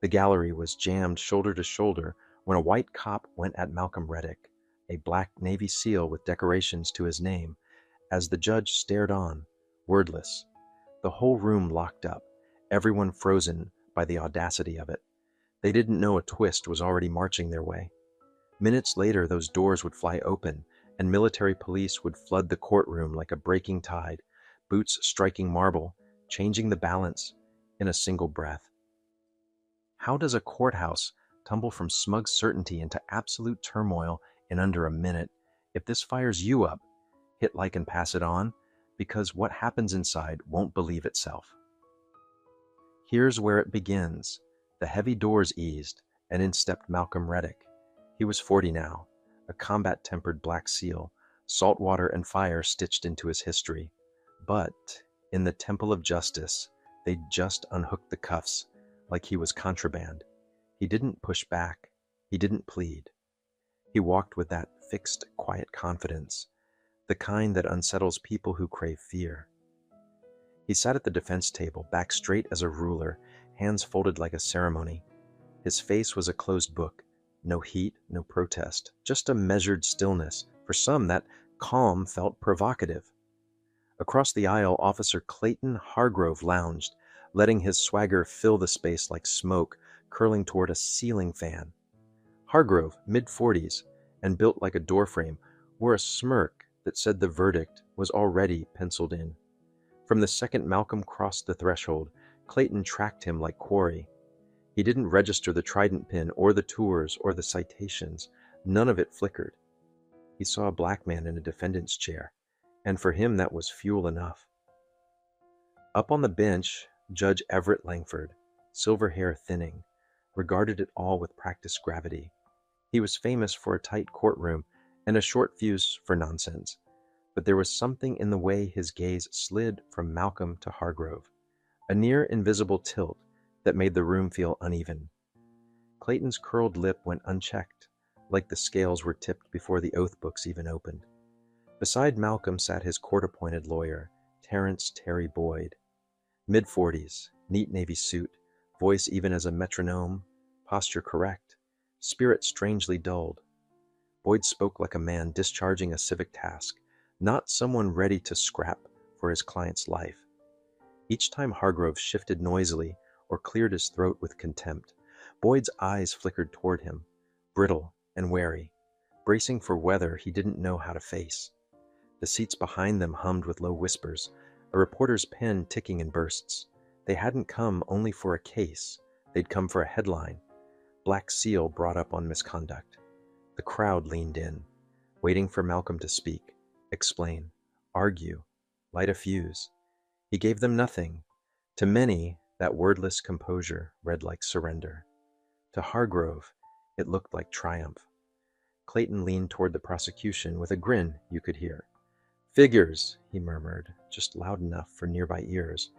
The gallery was jammed shoulder to shoulder when a white cop went at Malcolm Reddick, a black Navy SEAL with decorations to his name, as the judge stared on, wordless. The whole room locked up, everyone frozen by the audacity of it. They didn't know a twist was already marching their way. Minutes later, those doors would fly open, and military police would flood the courtroom like a breaking tide, boots striking marble, changing the balance in a single breath. How does a courthouse tumble from smug certainty into absolute turmoil in under a minute? If this fires you up, hit like and pass it on, because what happens inside won't believe itself. Here's where it begins. The heavy doors eased, and in stepped Malcolm Reddick. He was 40 now, a combat-tempered black SEAL, salt water and fire stitched into his history. But in the temple of justice, they'd just unhooked the cuffs, like he was contraband. He didn't push back. He didn't plead. He walked with that fixed, quiet confidence, the kind that unsettles people who crave fear. He sat at the defense table, back straight as a ruler, hands folded like a ceremony. His face was a closed book. No heat, no protest, just a measured stillness. For some, that calm felt provocative. Across the aisle, Officer Clayton Hargrove lounged, letting his swagger fill the space like smoke curling toward a ceiling fan. Hargrove, mid-40s, and built like a doorframe, wore a smirk that said the verdict was already penciled in. From the second Malcolm crossed the threshold, Clayton tracked him like quarry. He didn't register the trident pin or the tours or the citations. None of it flickered. He saw a black man in a defendant's chair, and for him that was fuel enough. Up on the bench, Judge Everett Langford, silver hair thinning, regarded it all with practiced gravity. He was famous for a tight courtroom and a short fuse for nonsense, but there was something in the way his gaze slid from Malcolm to Hargrove, a near invisible tilt that made the room feel uneven. Clayton's curled lip went unchecked, like the scales were tipped before the oath books even opened. Beside Malcolm sat his court-appointed lawyer, Terrence Terry Boyd. Mid-40s, neat navy suit, voice even as a metronome, posture correct, spirit strangely dulled. Boyd spoke like a man discharging a civic task, not someone ready to scrap for his client's life. Each time Hargrove shifted noisily or cleared his throat with contempt, Boyd's eyes flickered toward him, brittle and wary, bracing for weather he didn't know how to face. The seats behind them hummed with low whispers, a reporter's pen ticking in bursts. They hadn't come only for a case. They'd come for a headline. Black SEAL brought up on misconduct. The crowd leaned in, waiting for Malcolm to speak, explain, argue, light a fuse. He gave them nothing. To many, that wordless composure read like surrender. To Hargrove, it looked like triumph. Clayton leaned toward the prosecution with a grin you could hear. "Figures," he murmured, just loud enough for nearby ears.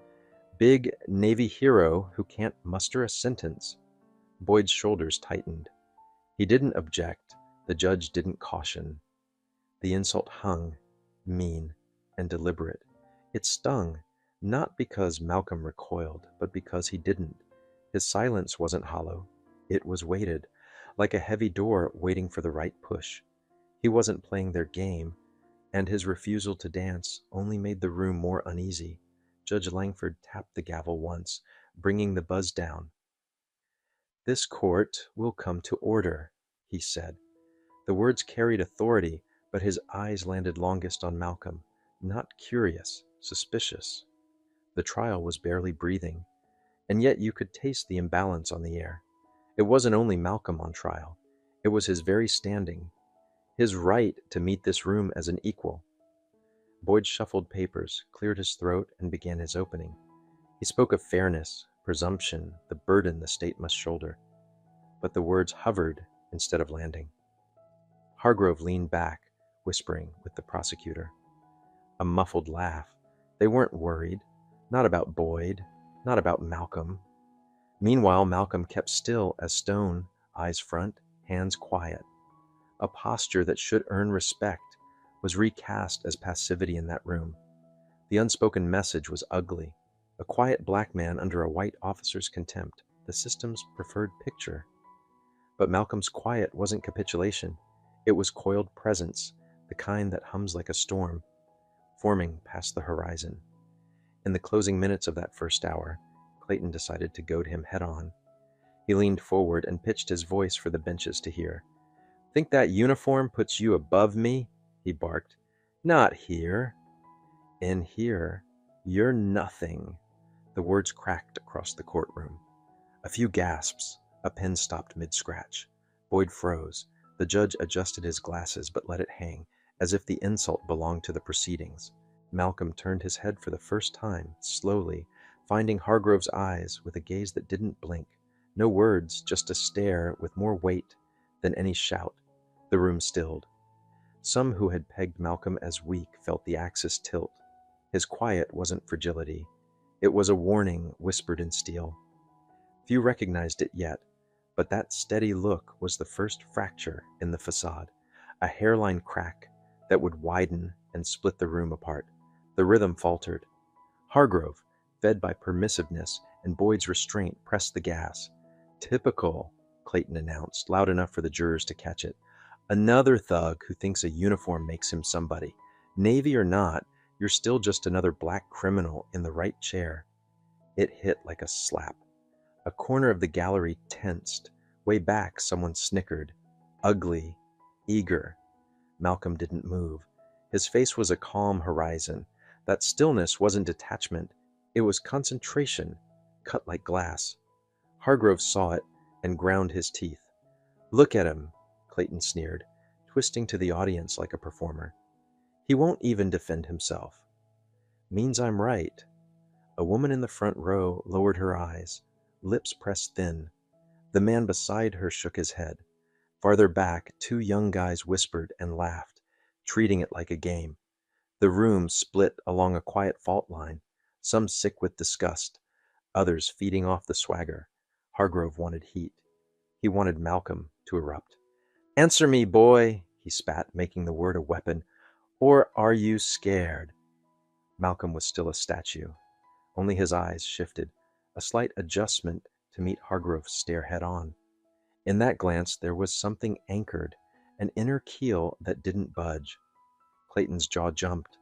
"Big Navy hero who can't muster a sentence." Boyd's shoulders tightened. He didn't object. The judge didn't caution. The insult hung, mean and deliberate. It stung, not because Malcolm recoiled, but because he didn't. His silence wasn't hollow. It was weighted, like a heavy door waiting for the right push. He wasn't playing their game, and his refusal to dance only made the room more uneasy. Judge Langford tapped the gavel once, bringing the buzz down. "This court will come to order," he said. The words carried authority, but his eyes landed longest on Malcolm, not curious, suspicious. The trial was barely breathing, and yet you could taste the imbalance on the air. It wasn't only Malcolm on trial. It was his very standing, his right to meet this room as an equal. Boyd shuffled papers, cleared his throat, and began his opening. He spoke of fairness, presumption, the burden the state must shoulder. But the words hovered instead of landing. Hargrove leaned back, whispering with the prosecutor. A muffled laugh. They weren't worried. Not about Boyd. Not about Malcolm. Meanwhile, Malcolm kept still as stone, eyes front, hands quiet. A posture that should earn respect was recast as passivity in that room. The unspoken message was ugly. A quiet black man under a white officer's contempt. the system's preferred picture. But Malcolm's quiet wasn't capitulation. It was coiled presence, the kind that hums like a storm, forming past the horizon. In the closing minutes of that first hour, Clayton decided to goad him head on. He leaned forward and pitched his voice for the benches to hear. "Think that uniform puts you above me?" he barked. "Not here. In here, you're nothing." The words cracked across the courtroom. A few gasps. A pen stopped mid-scratch. Boyd froze. The judge adjusted his glasses but let it hang, as if the insult belonged to the proceedings. Malcolm turned his head for the first time, slowly, finding Hargrove's eyes with a gaze that didn't blink. No words, just a stare with more weight than any shout. The room stilled. Some who had pegged Malcolm as weak felt the axis tilt. His quiet wasn't fragility. It was a warning whispered in steel. Few recognized it yet, but that steady look was the first fracture in the facade, a hairline crack that would widen and split the room apart. The rhythm faltered. Hargrove, fed by permissiveness and Boyd's restraint, pressed the gas. "Typical," Clayton announced, loud enough for the jurors to catch it. "Another thug who thinks a uniform makes him somebody. Navy or not, you're still just another black criminal in the right chair." It hit like a slap. A corner of the gallery tensed. Way back, someone snickered. Ugly. Eager. Malcolm didn't move. His face was a calm horizon. That stillness wasn't detachment. It was concentration, cut like glass. Hargrove saw it and ground his teeth. "Look at him," Clayton sneered, twisting to the audience like a performer. "He won't even defend himself." "Means I'm right." A woman in the front row lowered her eyes, lips pressed thin. The man beside her shook his head. Farther back, two young guys whispered and laughed, treating it like a game. The room split along a quiet fault line, some sick with disgust, others feeding off the swagger. Hargrove wanted heat. He wanted Malcolm to erupt. "Answer me, boy," he spat, making the word a weapon. "Or are you scared?" Malcolm was still a statue. Only his eyes shifted, a slight adjustment to meet Hargrove's stare head-on. In that glance there was something anchored, an inner keel that didn't budge. Clayton's jaw jumped,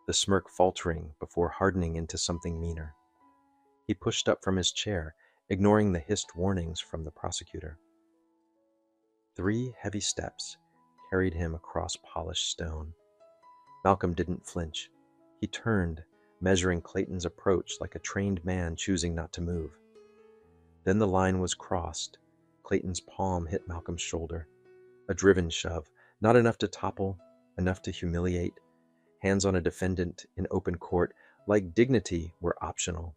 the smirk faltering before hardening into something meaner. He pushed up from his chair, ignoring the hissed warnings from the prosecutor. 3 heavy steps carried him across polished stone. Malcolm didn't flinch. He turned, measuring Clayton's approach like a trained man choosing not to move. Then the line was crossed. Clayton's palm hit Malcolm's shoulder. A driven shove, not enough to topple, enough to humiliate. Hands on a defendant in open court, like dignity, were optional.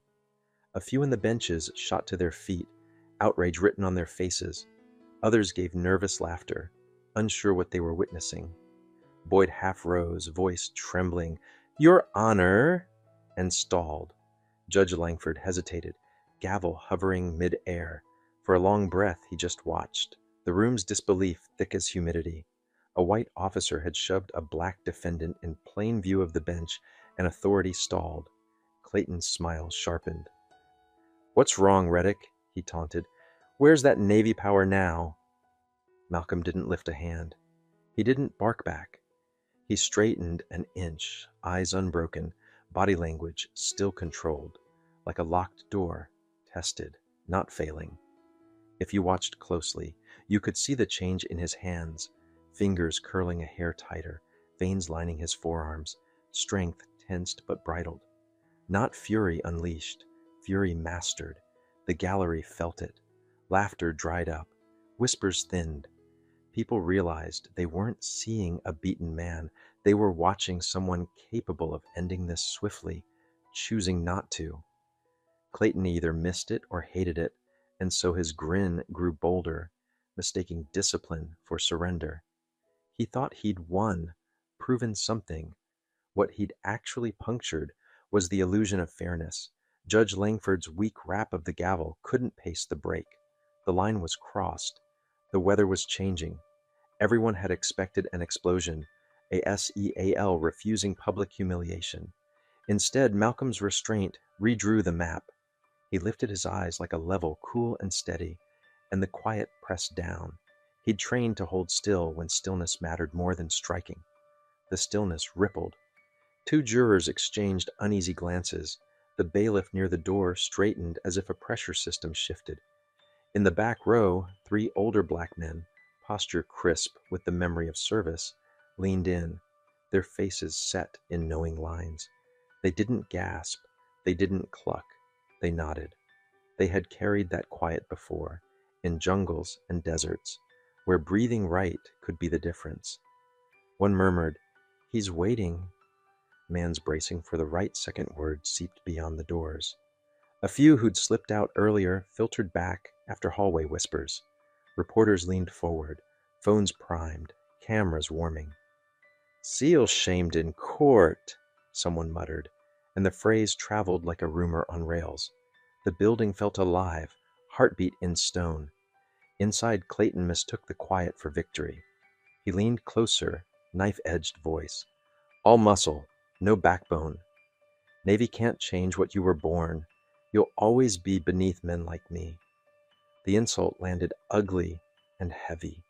A few in the benches shot to their feet, outrage written on their faces. Others gave nervous laughter, unsure what they were witnessing. Boyd half rose, voice trembling, "Your Honor," and stalled. Judge Langford hesitated, gavel hovering mid-air. For a long breath he just watched, the room's disbelief thick as humidity. A white officer had shoved a black defendant in plain view of the bench, and authority stalled. Clayton's smile sharpened. "What's wrong, Reddick?" he taunted. "Where's that Navy power now?" Malcolm didn't lift a hand. He didn't bark back. He straightened an inch, eyes unbroken, body language still controlled, like a locked door, tested, not failing. If you watched closely, you could see the change in his hands, fingers curling a hair tighter, veins lining his forearms, strength tensed but bridled. Not fury unleashed, fury mastered. The gallery felt it. Laughter dried up. Whispers thinned. People realized they weren't seeing a beaten man. They were watching someone capable of ending this swiftly, choosing not to. Clayton either missed it or hated it, and so his grin grew bolder, mistaking discipline for surrender. He thought he'd won, proven something. What he'd actually punctured was the illusion of fairness. Judge Langford's weak rap of the gavel couldn't pace the break. The line was crossed. The weather was changing. Everyone had expected an explosion, a SEAL refusing public humiliation. Instead, Malcolm's restraint redrew the map. He lifted his eyes like a level, cool and steady, and the quiet pressed down. He'd trained to hold still when stillness mattered more than striking. The stillness rippled. Two jurors exchanged uneasy glances. The bailiff near the door straightened as if a pressure system shifted. In the back row, three older black men, posture crisp with the memory of service, leaned in, their faces set in knowing lines. They didn't gasp, they didn't cluck, they nodded. They had carried that quiet before, in jungles and deserts, where breathing right could be the difference. One murmured, "He's waiting." Man's bracing for the right second word seeped beyond the doors. A few who'd slipped out earlier filtered back after hallway whispers. Reporters leaned forward, phones primed, cameras warming. "Seal shamed in court," someone muttered, and the phrase traveled like a rumor on rails. The building felt alive, heartbeat in stone. Inside, Clayton mistook the quiet for victory. He leaned closer, knife-edged voice. "All muscle, no backbone. Navy can't change what you were born. You'll always be beneath men like me." The insult landed ugly and heavy.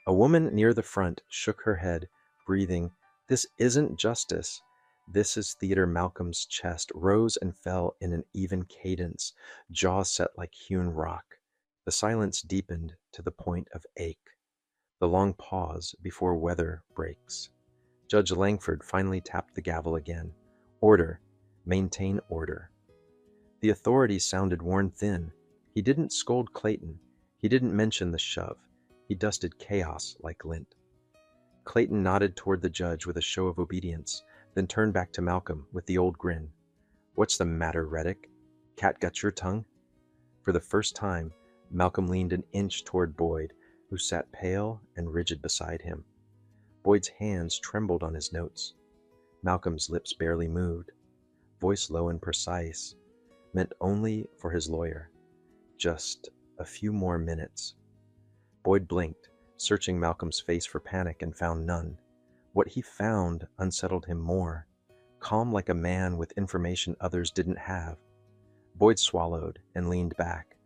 A woman near the front shook her head, breathing, "This isn't justice. This is theater." Malcolm's chest rose and fell in an even cadence, jaw set like hewn rock. The silence deepened to the point of ache. The long pause before weather breaks. Judge Langford finally tapped the gavel again. "Order. Maintain order." The authority sounded worn thin. He didn't scold Clayton. He didn't mention the shove. He dusted chaos like lint. Clayton nodded toward the judge with a show of obedience, then turned back to Malcolm with the old grin. "What's the matter, Reddick? Cat got your tongue?" For the first time, Malcolm leaned an inch toward Boyd, who sat pale and rigid beside him. Boyd's hands trembled on his notes. Malcolm's lips barely moved. Voice low and precise, meant only for his lawyer. Just a few more minutes. Boyd blinked, searching Malcolm's face for panic, and found none. What he found unsettled him more, calm like a man with information others didn't have. Boyd swallowed and leaned back,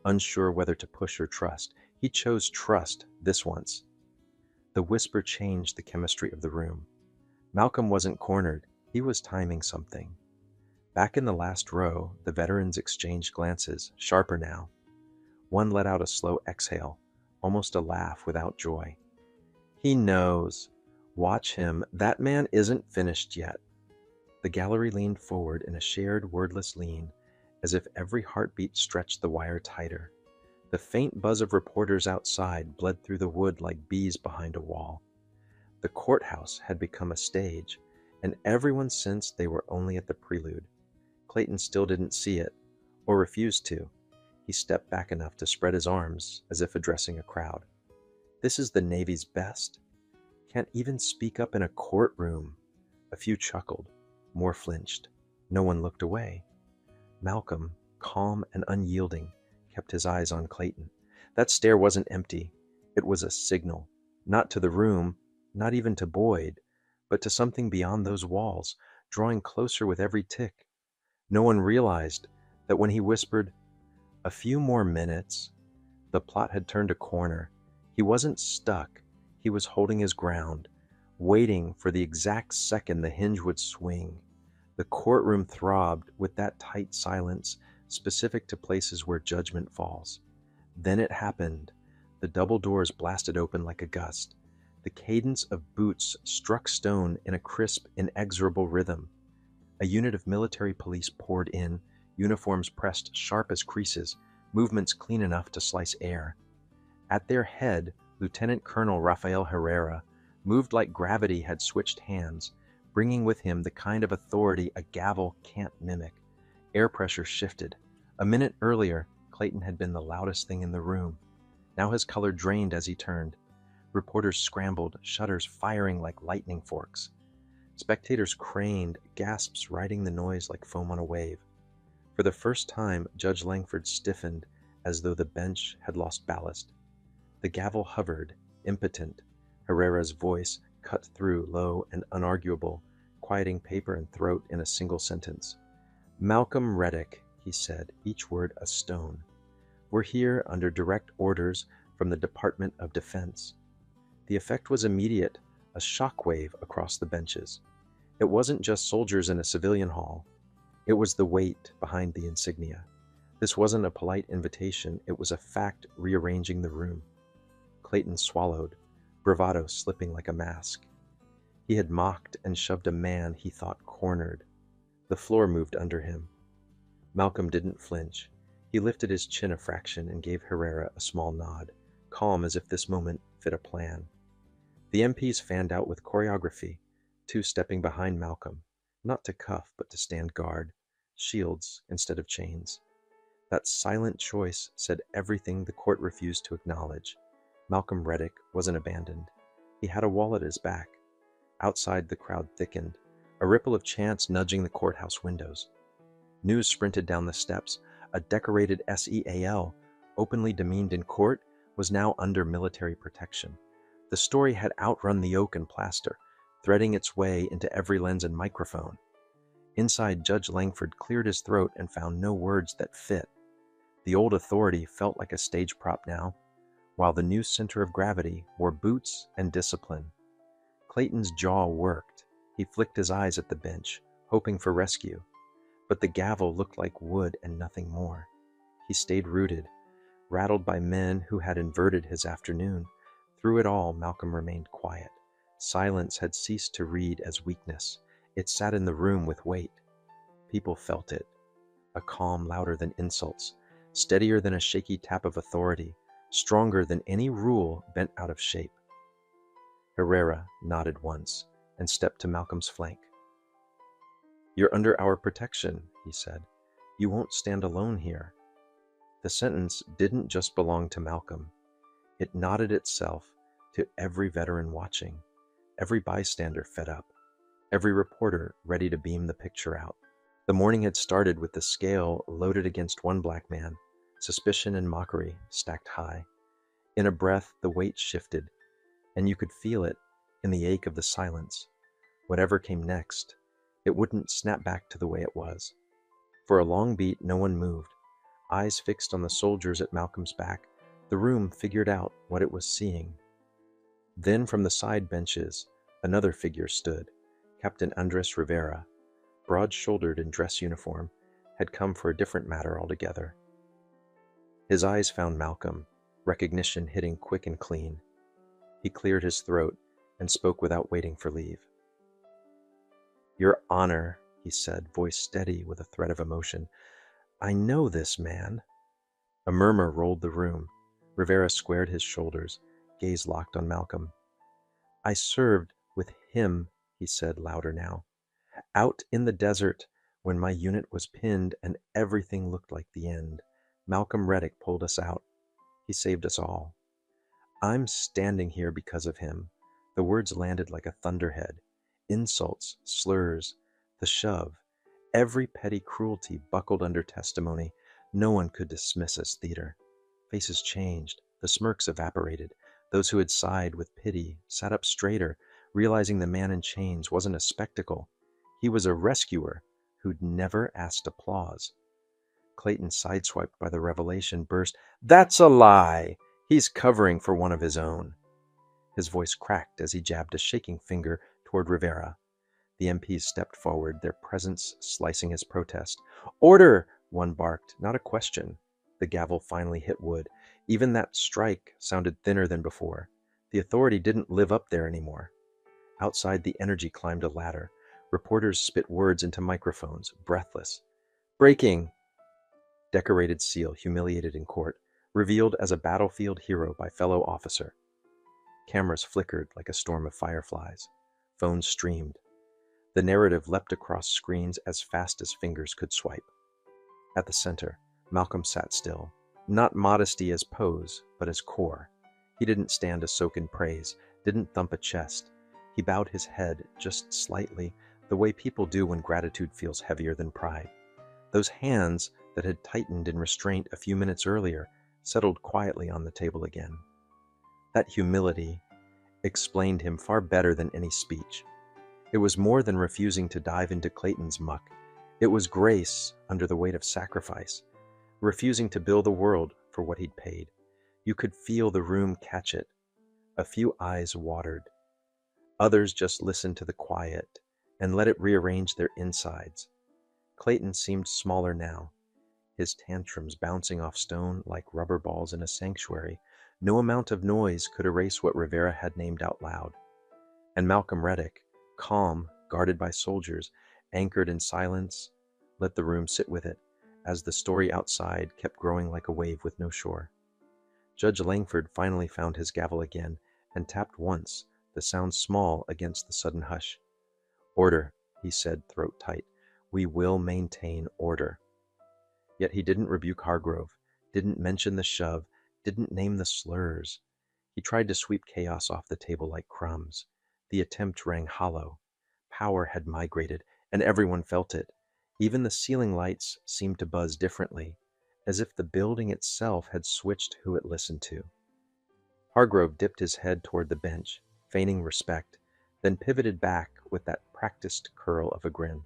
unsure whether to push or trust. He chose trust this once. The whisper changed the chemistry of the room. Malcolm wasn't cornered. He was timing something. Back in the last row, the veterans exchanged glances, sharper now. One let out a slow exhale, almost a laugh without joy. "He knows. Watch him. That man isn't finished yet." The gallery leaned forward in a shared wordless lean, as if every heartbeat stretched the wire tighter. The faint buzz of reporters outside bled through the wood like bees behind a wall. The courthouse had become a stage, and everyone sensed they were only at the prelude. Clayton still didn't see it, or refused to. He stepped back enough to spread his arms as if addressing a crowd. "This is the Navy's best. Can't even speak up in a courtroom." A few chuckled, more flinched. No one looked away. Malcolm, calm and unyielding, kept his eyes on Clayton. That stare wasn't empty. It was a signal, not to the room, not even to Boyd, but to something beyond those walls, drawing closer with every tick. No one realized that when he whispered, "A few more minutes," the plot had turned a corner. He wasn't stuck. He was holding his ground, waiting for the exact second the hinge would swing. The courtroom throbbed with that tight silence specific to places where judgment falls. Then it happened. The double doors blasted open like a gust. The cadence of boots struck stone in a crisp, inexorable rhythm. A unit of military police poured in, uniforms pressed sharp as creases, movements clean enough to slice air. At their head, Lieutenant Colonel Rafael Herrera moved like gravity had switched hands, bringing with him the kind of authority a gavel can't mimic. Air pressure shifted. A minute earlier, Clayton had been the loudest thing in the room. Now his color drained as he turned. Reporters scrambled, shutters firing like lightning forks. Spectators craned, gasps riding the noise like foam on a wave. For the first time, Judge Langford stiffened as though the bench had lost ballast. The gavel hovered, impotent. Herrera's voice cut through, low and unarguable, quieting paper and throat in a single sentence. "Malcolm Reddick, he said, each word a stone. "We're here under direct orders from the Department of Defense." The effect was immediate, a shockwave across the benches. It wasn't just soldiers in a civilian hall. It was the weight behind the insignia. This wasn't a polite invitation, it was a fact rearranging the room. Clayton swallowed, bravado slipping like a mask. He had mocked and shoved a man he thought cornered. The floor moved under him. Malcolm didn't flinch. He lifted his chin a fraction and gave Herrera a small nod, calm as if this moment fit a plan. The MPs fanned out with choreography, two stepping behind Malcolm, not to cuff but to stand guard, shields instead of chains. That silent choice said everything the court refused to acknowledge. Malcolm Reddick wasn't abandoned. He had a wall at his back. Outside, the crowd thickened, a ripple of chants nudging the courthouse windows. News sprinted down the steps. A decorated SEAL, openly demeaned in court, was now under military protection. The story had outrun the oak and plaster, threading its way into every lens and microphone. Inside, Judge Langford cleared his throat and found no words that fit. The old authority felt like a stage prop now, while the new center of gravity wore boots and discipline. Clayton's jaw worked. He flicked his eyes at the bench, hoping for rescue. But the gavel looked like wood and nothing more. He stayed rooted, rattled by men who had inverted his afternoon. Through it all, Malcolm remained quiet. Silence had ceased to read as weakness. It sat in the room with weight. People felt it. A calm louder than insults, steadier than a shaky tap of authority, stronger than any rule bent out of shape. Herrera nodded once and stepped to Malcolm's flank. "You're under our protection," he said. "You won't stand alone here." The sentence didn't just belong to Malcolm. It nodded itself to every veteran watching, every bystander fed up, every reporter ready to beam the picture out. The morning had started with the scale loaded against one black man, suspicion and mockery stacked high. In a breath, the weight shifted, and you could feel it in the ache of the silence. Whatever came next, it wouldn't snap back to the way it was. For a long beat, no one moved. Eyes fixed on the soldiers at Malcolm's back, the room figured out what it was seeing. Then from the side benches, another figure stood. Captain Andres Rivera, broad-shouldered in dress uniform, had come for a different matter altogether. His eyes found Malcolm, recognition hitting quick and clean. He cleared his throat and spoke without waiting for leave. "Your Honor," he said, voice steady with a thread of emotion, "I know this man." A murmur rolled the room. Rivera squared his shoulders, gaze locked on Malcolm. "I served with him," he said, louder now. "Out in the desert, when my unit was pinned and everything looked like the end. Malcolm Reddick pulled us out. He saved us all. I'm standing here because of him." The words landed like a thunderhead. Insults, slurs, the shove, every petty cruelty buckled under testimony. No one could dismiss as theater. Faces changed, the smirks evaporated. Those who had sighed with pity sat up straighter, realizing the man in chains wasn't a spectacle. He was a rescuer who'd never asked applause. Clayton, sideswiped by the revelation, burst, "That's a lie! He's covering for one of his own." His voice cracked as he jabbed a shaking finger toward Rivera. The MPs stepped forward, their presence slicing his protest. "Order!" one barked, not a question. The gavel finally hit wood. Even that strike sounded thinner than before. The authority didn't live up there anymore. Outside, the energy climbed a ladder. Reporters spit words into microphones, breathless. "Breaking!" Decorated SEAL humiliated in court, revealed as a battlefield hero by fellow officer. Cameras flickered like a storm of fireflies. Phones streamed. The narrative leapt across screens as fast as fingers could swipe. At the center, Malcolm sat still, not modesty as pose, but as core. He didn't stand to soak in praise, didn't thump a chest. He bowed his head just slightly, the way people do when gratitude feels heavier than pride. Those hands that had tightened in restraint a few minutes earlier settled quietly on the table again. That humility explained him far better than any speech. It was more than refusing to dive into Clayton's muck. It was grace under the weight of sacrifice, refusing to bill the world for what he'd paid. You could feel the room catch it. A few eyes watered. Others just listened to the quiet and let it rearrange their insides. Clayton seemed smaller now, his tantrums bouncing off stone like rubber balls in a sanctuary. No amount of noise could erase what Rivera had named out loud. And Malcolm Reddick, calm, guarded by soldiers, anchored in silence, let the room sit with it, as the story outside kept growing like a wave with no shore. Judge Langford finally found his gavel again and tapped once, the sound small against the sudden hush. "Order," he said, throat tight. "We will maintain order." Yet he didn't rebuke Hargrove, didn't mention the shove, didn't name the slurs. He tried to sweep chaos off the table like crumbs. The attempt rang hollow. Power had migrated, and everyone felt it. Even the ceiling lights seemed to buzz differently, as if the building itself had switched who it listened to. Hargrove dipped his head toward the bench, feigning respect, then pivoted back with that practiced curl of a grin.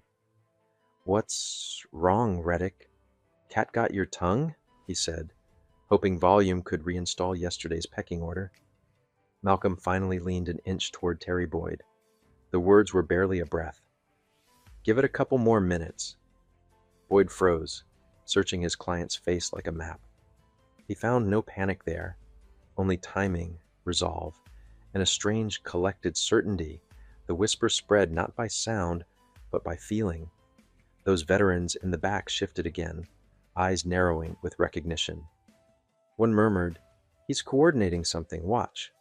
"What's wrong, Reddick? Cat got your tongue?" he said, hoping volume could reinstall yesterday's pecking order. Malcolm finally leaned an inch toward Terry Boyd. The words were barely a breath. "Give it a couple more minutes." Boyd froze, searching his client's face like a map. He found no panic there, only timing, resolve, and a strange collected certainty. The whisper spread not by sound, but by feeling. Those veterans in the back shifted again, eyes narrowing with recognition. One murmured, "He's coordinating something, watch."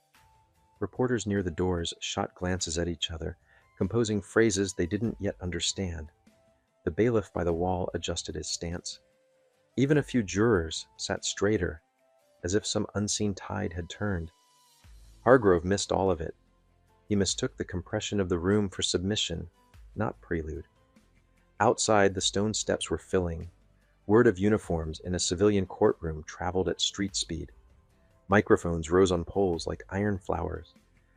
Reporters near the doors shot glances at each other, composing phrases they didn't yet understand. The bailiff by the wall adjusted his stance. Even a few jurors sat straighter, as if some unseen tide had turned. Hargrove missed all of it. He mistook the compression of the room for submission, not prelude. Outside, the stone steps were filling. Word of uniforms in a civilian courtroom traveled at street speed. Microphones rose on poles like iron flowers.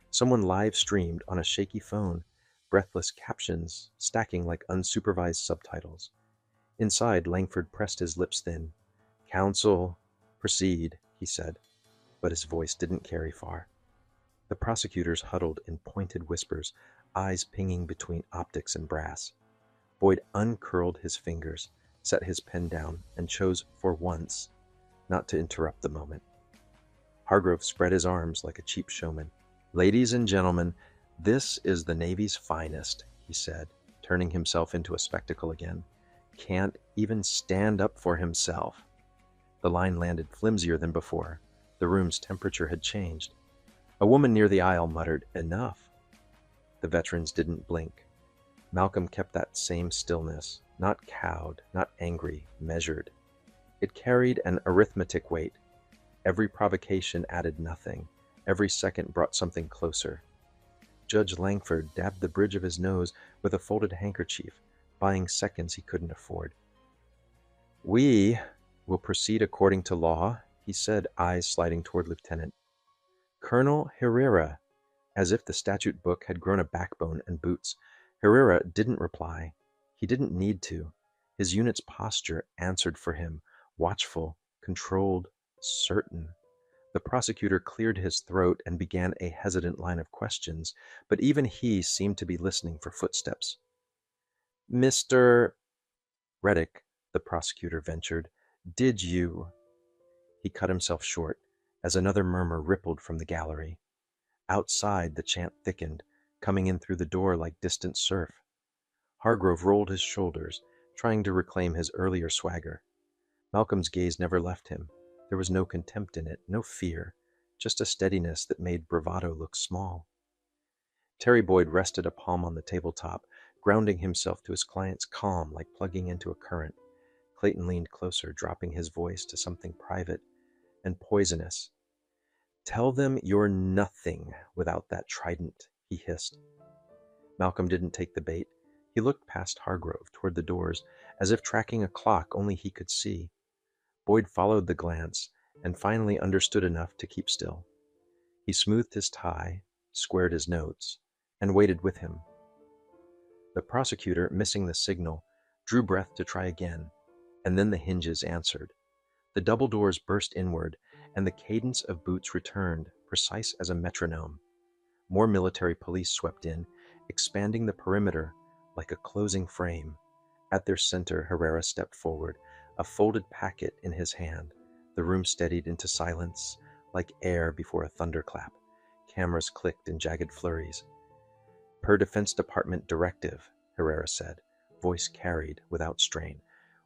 Someone live-streamed on a shaky phone, breathless captions stacking like unsupervised subtitles. Inside, Langford pressed his lips thin. "Counsel, proceed," he said, but his voice didn't carry far. The prosecutors huddled in pointed whispers, eyes pinging between optics and brass. Boyd uncurled his fingers, set his pen down, and chose, for once, not to interrupt the moment. Hargrove spread his arms like a cheap showman. "Ladies and gentlemen, this is the Navy's finest," he said, turning himself into a spectacle again. "Can't even stand up for himself." The line landed flimsier than before. The room's temperature had changed. A woman near the aisle muttered, "Enough." The veterans didn't blink. Malcolm kept that same stillness, not cowed, not angry, measured. It carried an arithmetic weight. Every provocation added nothing. Every second brought something closer. Judge Langford dabbed the bridge of his nose with a folded handkerchief, buying seconds he couldn't afford. "We will proceed according to law," he said, eyes sliding toward Lieutenant. "Colonel Herrera," as if the statute book had grown a backbone and boots. Herrera didn't reply. He didn't need to. His unit's posture answered for him, watchful, controlled, certain. The prosecutor cleared his throat and began a hesitant line of questions, but even he seemed to be listening for footsteps. "Mr. Reddick," the prosecutor ventured, "did you—" He cut himself short as another murmur rippled from the gallery. Outside, the chant thickened, coming in through the door like distant surf. Hargrove rolled his shoulders, trying to reclaim his earlier swagger. Malcolm's gaze never left him. There was no contempt in it, no fear, just a steadiness that made bravado look small. Terry Boyd rested a palm on the tabletop, grounding himself to his client's calm like plugging into a current. Clayton leaned closer, dropping his voice to something private and poisonous. "Tell them you're nothing without that trident," he hissed. Malcolm didn't take the bait. He looked past Hargrove toward the doors, as if tracking a clock only he could see. Boyd followed the glance and finally understood enough to keep still. He smoothed his tie, squared his notes, and waited with him. The prosecutor, missing the signal, drew breath to try again, and then the hinges answered. The double doors burst inward, and the cadence of boots returned, precise as a metronome. More military police swept in, expanding the perimeter like a closing frame. At their center, Herrera stepped forward, a folded packet in his hand. The room steadied into silence, like air before a thunderclap. Cameras clicked in jagged flurries. Per Defense Department directive, Herrera said, voice carried without strain.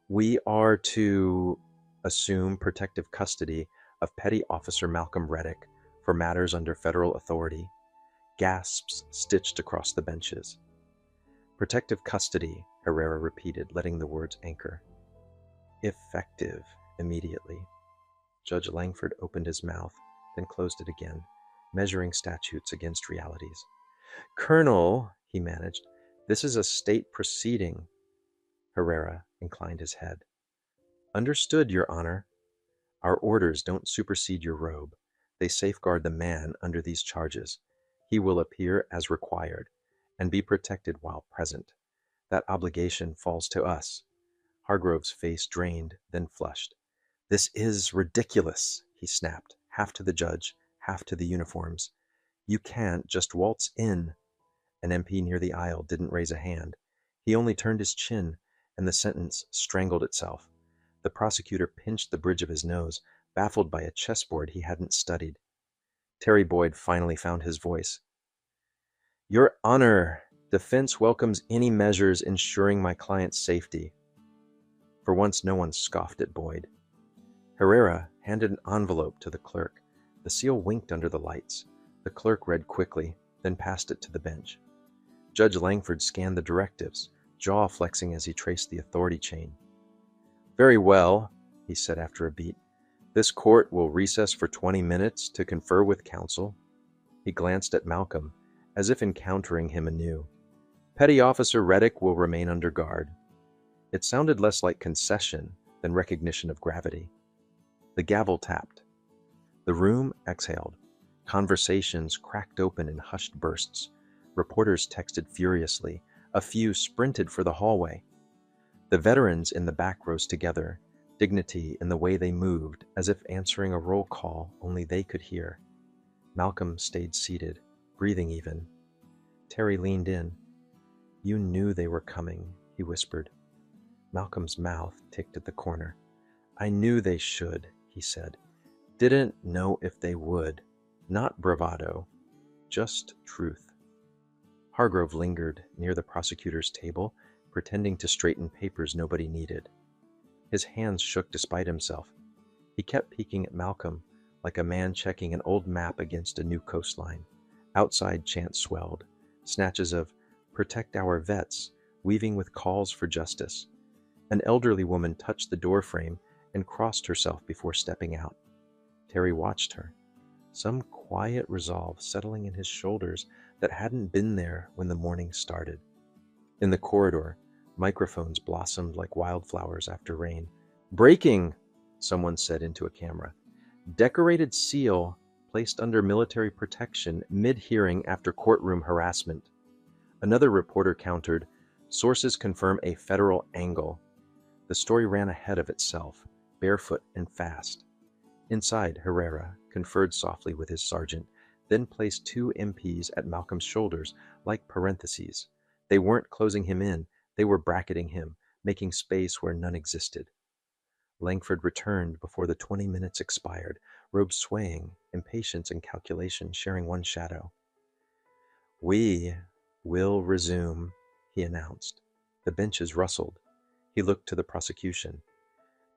We are to assume protective custody of Petty Officer Malcolm Reddick for matters under federal authority. Gasps stitched across the benches. Protective custody, Herrera repeated, letting the words anchor. Effective immediately. Judge Langford opened his mouth, then closed it again, measuring statutes against realities. Colonel, he managed, this is a state proceeding. Herrera inclined his head. Understood, Your Honor. Our orders don't supersede your robe. They safeguard the man under these charges. He will appear as required and be protected while present. That obligation falls to us. Hargrove's face drained, then flushed. This is ridiculous, he snapped, half to the judge, half to the uniforms. You can't just waltz in. An MP near the aisle didn't raise a hand. He only turned his chin, and the sentence strangled itself. The prosecutor pinched the bridge of his nose, baffled by a chessboard he hadn't studied. Terry Boyd finally found his voice. Your Honor, defense welcomes any measures ensuring my client's safety. For once, no one scoffed at Boyd. Herrera handed an envelope to the clerk. The seal winked under the lights. The clerk read quickly, then passed it to the bench. Judge Langford scanned the directives, jaw flexing as he traced the authority chain. Very well, he said after a beat. This court will recess for 20 minutes to confer with counsel. He glanced at Malcolm, as if encountering him anew. Petty Officer Reddick will remain under guard. It sounded less like concession than recognition of gravity. The gavel tapped. The room exhaled. Conversations cracked open in hushed bursts. Reporters texted furiously. A few sprinted for the hallway. The veterans in the back rose together, dignity in the way they moved, as if answering a roll call only they could hear. Malcolm stayed seated, breathing even. Terry leaned in. You knew they were coming, he whispered. Malcolm's mouth ticked at the corner. I knew they should, he said. Didn't know if they would. Not bravado, just truth. Hargrove lingered near the prosecutor's table, pretending to straighten papers nobody needed. His hands shook despite himself. He kept peeking at Malcolm, like a man checking an old map against a new coastline. Outside chants swelled, snatches of "Protect our vets," weaving with calls for justice. An elderly woman touched the doorframe and crossed herself before stepping out. Terry watched her, some quiet resolve settling in his shoulders that hadn't been there when the morning started. In the corridor, microphones blossomed like wildflowers after rain. Breaking, someone said into a camera. Decorated seal placed under military protection mid-hearing after courtroom harassment. Another reporter countered, sources confirm a federal angle. The story ran ahead of itself, barefoot and fast. Inside, Herrera conferred softly with his sergeant, then placed two MPs at Malcolm's shoulders like parentheses. They weren't closing him in, they were bracketing him, making space where none existed. Langford returned before the 20 minutes expired, robe swaying, impatience and calculation sharing one shadow. We will resume, he announced. The benches rustled. He looked to the prosecution.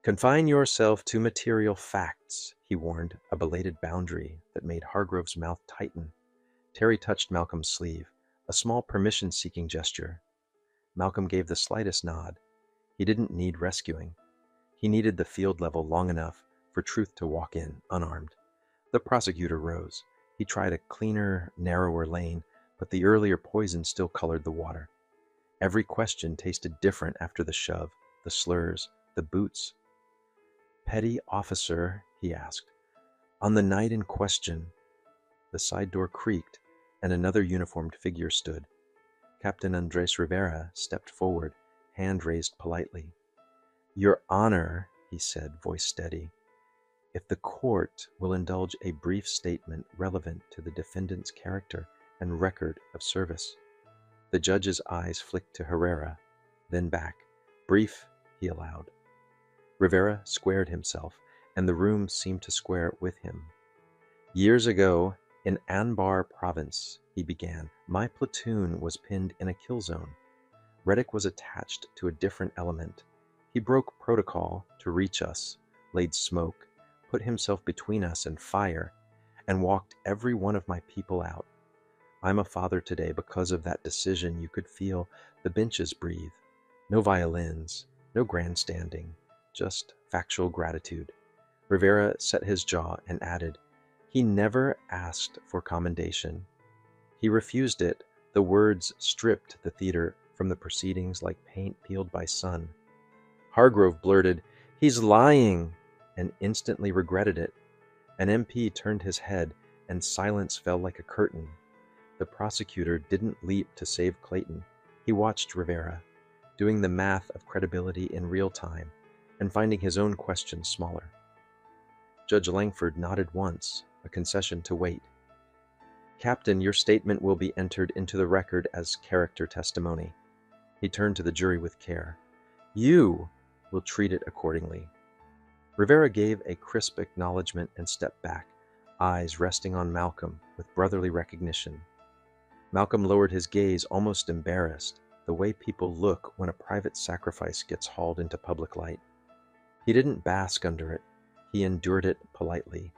Confine yourself to material facts, he warned, a belated boundary that made Hargrove's mouth tighten. Terry touched Malcolm's sleeve, a small permission-seeking gesture. Malcolm gave the slightest nod. He didn't need rescuing. He needed the field level long enough for truth to walk in, unarmed. The prosecutor rose. He tried a cleaner, narrower lane, but the earlier poison still colored the water. Every question tasted different after the shove, the slurs, the boots. Petty officer, he asked, on the night in question. The side door creaked, and another uniformed figure stood. Captain Andres Rivera stepped forward, hand raised politely. "Your Honor," he said, voice steady, "if the court will indulge a brief statement relevant to the defendant's character and record of service." The judge's eyes flicked to Herrera, then back. "Brief," he allowed. Rivera squared himself, and the room seemed to square with him. "Years ago, in Anbar province," he began, "my platoon was pinned in a kill zone. Reddick was attached to a different element. He broke protocol to reach us, laid smoke, put himself between us and fire, and walked every one of my people out. I'm a father today because of that decision. You could feel the benches breathe. No violins, no grandstanding, just factual gratitude." Rivera set his jaw and added, "He never asked for commendation. He refused it. The words stripped the theater from the proceedings like paint peeled by sun." Hargrove blurted, "He's lying," and instantly regretted it. An MP turned his head, and silence fell like a curtain. The prosecutor didn't leap to save Clayton. He watched Rivera, doing the math of credibility in real time, and finding his own question smaller. Judge Langford nodded once, a concession to wait. "Captain, your statement will be entered into the record as character testimony." He turned to the jury with care. "You will treat it accordingly." Rivera gave a crisp acknowledgement and stepped back, eyes resting on Malcolm with brotherly recognition. Malcolm lowered his gaze, almost embarrassed, the way people look when a private sacrifice gets hauled into public light. He didn't bask under it. He endured it politely.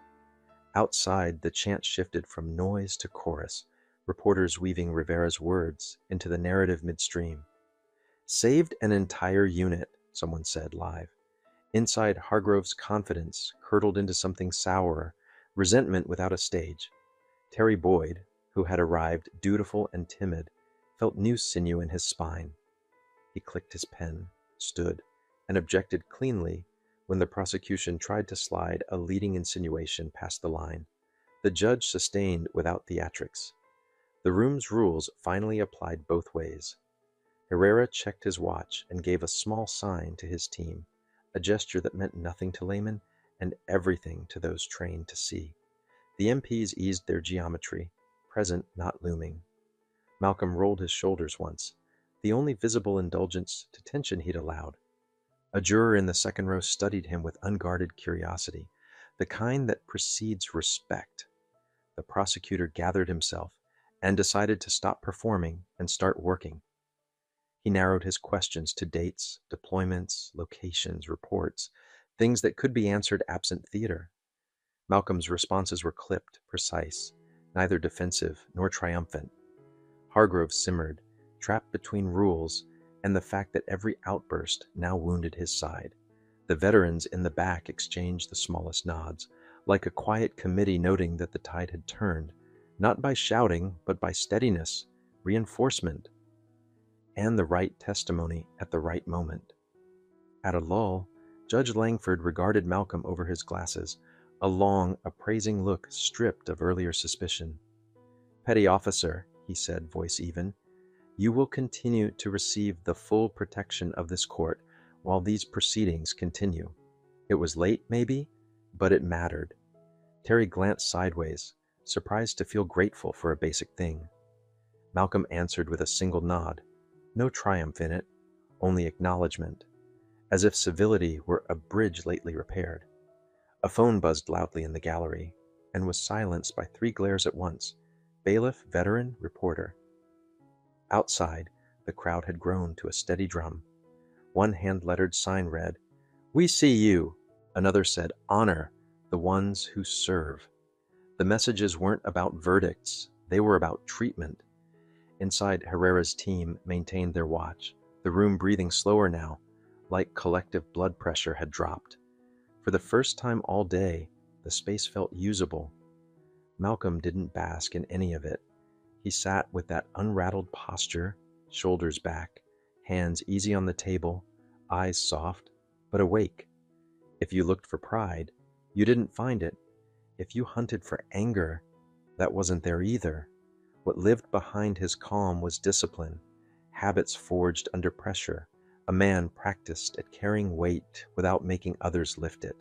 Outside, the chant shifted from noise to chorus, reporters weaving Rivera's words into the narrative midstream. "Saved an entire unit," someone said live. Inside, Hargrove's confidence curdled into something sourer, resentment without a stage. Terry Boyd, who had arrived dutiful and timid, felt new sinew in his spine. He clicked his pen, stood, and objected cleanly when the prosecution tried to slide a leading insinuation past the line. The judge sustained without theatrics. The room's rules finally applied both ways. Herrera checked his watch and gave a small sign to his team, a gesture that meant nothing to laymen and everything to those trained to see. The MPs eased their geometry, present not looming. Malcolm rolled his shoulders once, the only visible indulgence to tension he'd allowed. A juror in the second row studied him with unguarded curiosity, the kind that precedes respect. The prosecutor gathered himself and decided to stop performing and start working. He narrowed his questions to dates, deployments, locations, reports, things that could be answered absent theater. Malcolm's responses were clipped, precise, neither defensive nor triumphant. Hargrove simmered, trapped between rules and the fact that every outburst now wounded his side. The veterans in the back exchanged the smallest nods, like a quiet committee noting that the tide had turned, not by shouting, but by steadiness, reinforcement, and the right testimony at the right moment. At a lull, Judge Langford regarded Malcolm over his glasses, a long, appraising look stripped of earlier suspicion. "Petty officer," he said, voice even, "you will continue to receive the full protection of this court while these proceedings continue. It was late, maybe, but it mattered." Terry glanced sideways, surprised to feel grateful for a basic thing. Malcolm answered with a single nod, no triumph in it, only acknowledgement, as if civility were a bridge lately repaired. A phone buzzed loudly in the gallery, and was silenced by 3 glares at once: bailiff, veteran, reporter. Outside, the crowd had grown to a steady drum. One hand-lettered sign read, "We see you." Another said, "Honor the ones who serve." The messages weren't about verdicts, they were about treatment. Inside, Herrera's team maintained their watch, the room breathing slower now, like collective blood pressure had dropped. For the first time all day, the space felt usable. Malcolm didn't bask in any of it. He sat with that unrattled posture, shoulders back, hands easy on the table, eyes soft, but awake. If you looked for pride, you didn't find it. If you hunted for anger, that wasn't there either. What lived behind his calm was discipline, habits forged under pressure, A man practiced at carrying weight without making others lift it.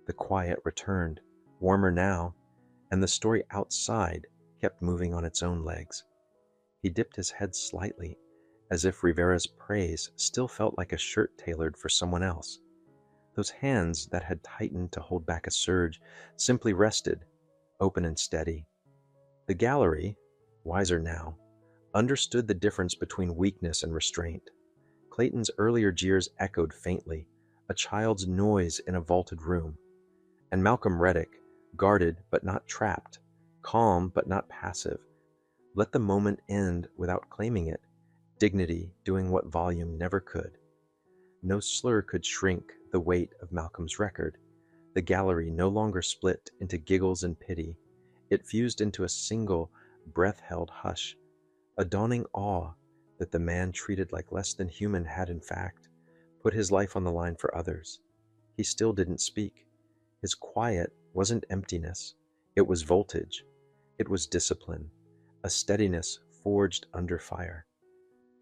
The quiet returned, warmer now, and the story outside kept moving on its own legs. He dipped his head slightly, as if Rivera's praise still felt like a shirt tailored for someone else. Those hands that had tightened to hold back a surge simply rested, open and steady. The gallery, wiser now, understood the difference between weakness and restraint. Clayton's earlier jeers echoed faintly, a child's noise in a vaulted room. And Malcolm Reddick, guarded but not trapped, calm but not passive, let the moment end without claiming it, dignity doing what volume never could. No slur could shrink the weight of Malcolm's record. The gallery no longer split into giggles and pity. It fused into a single, breath-held hush, a dawning awe that the man treated like less than human had in fact put his life on the line for others. He still didn't speak. His quiet wasn't emptiness. It was voltage. It was discipline, a steadiness forged under fire.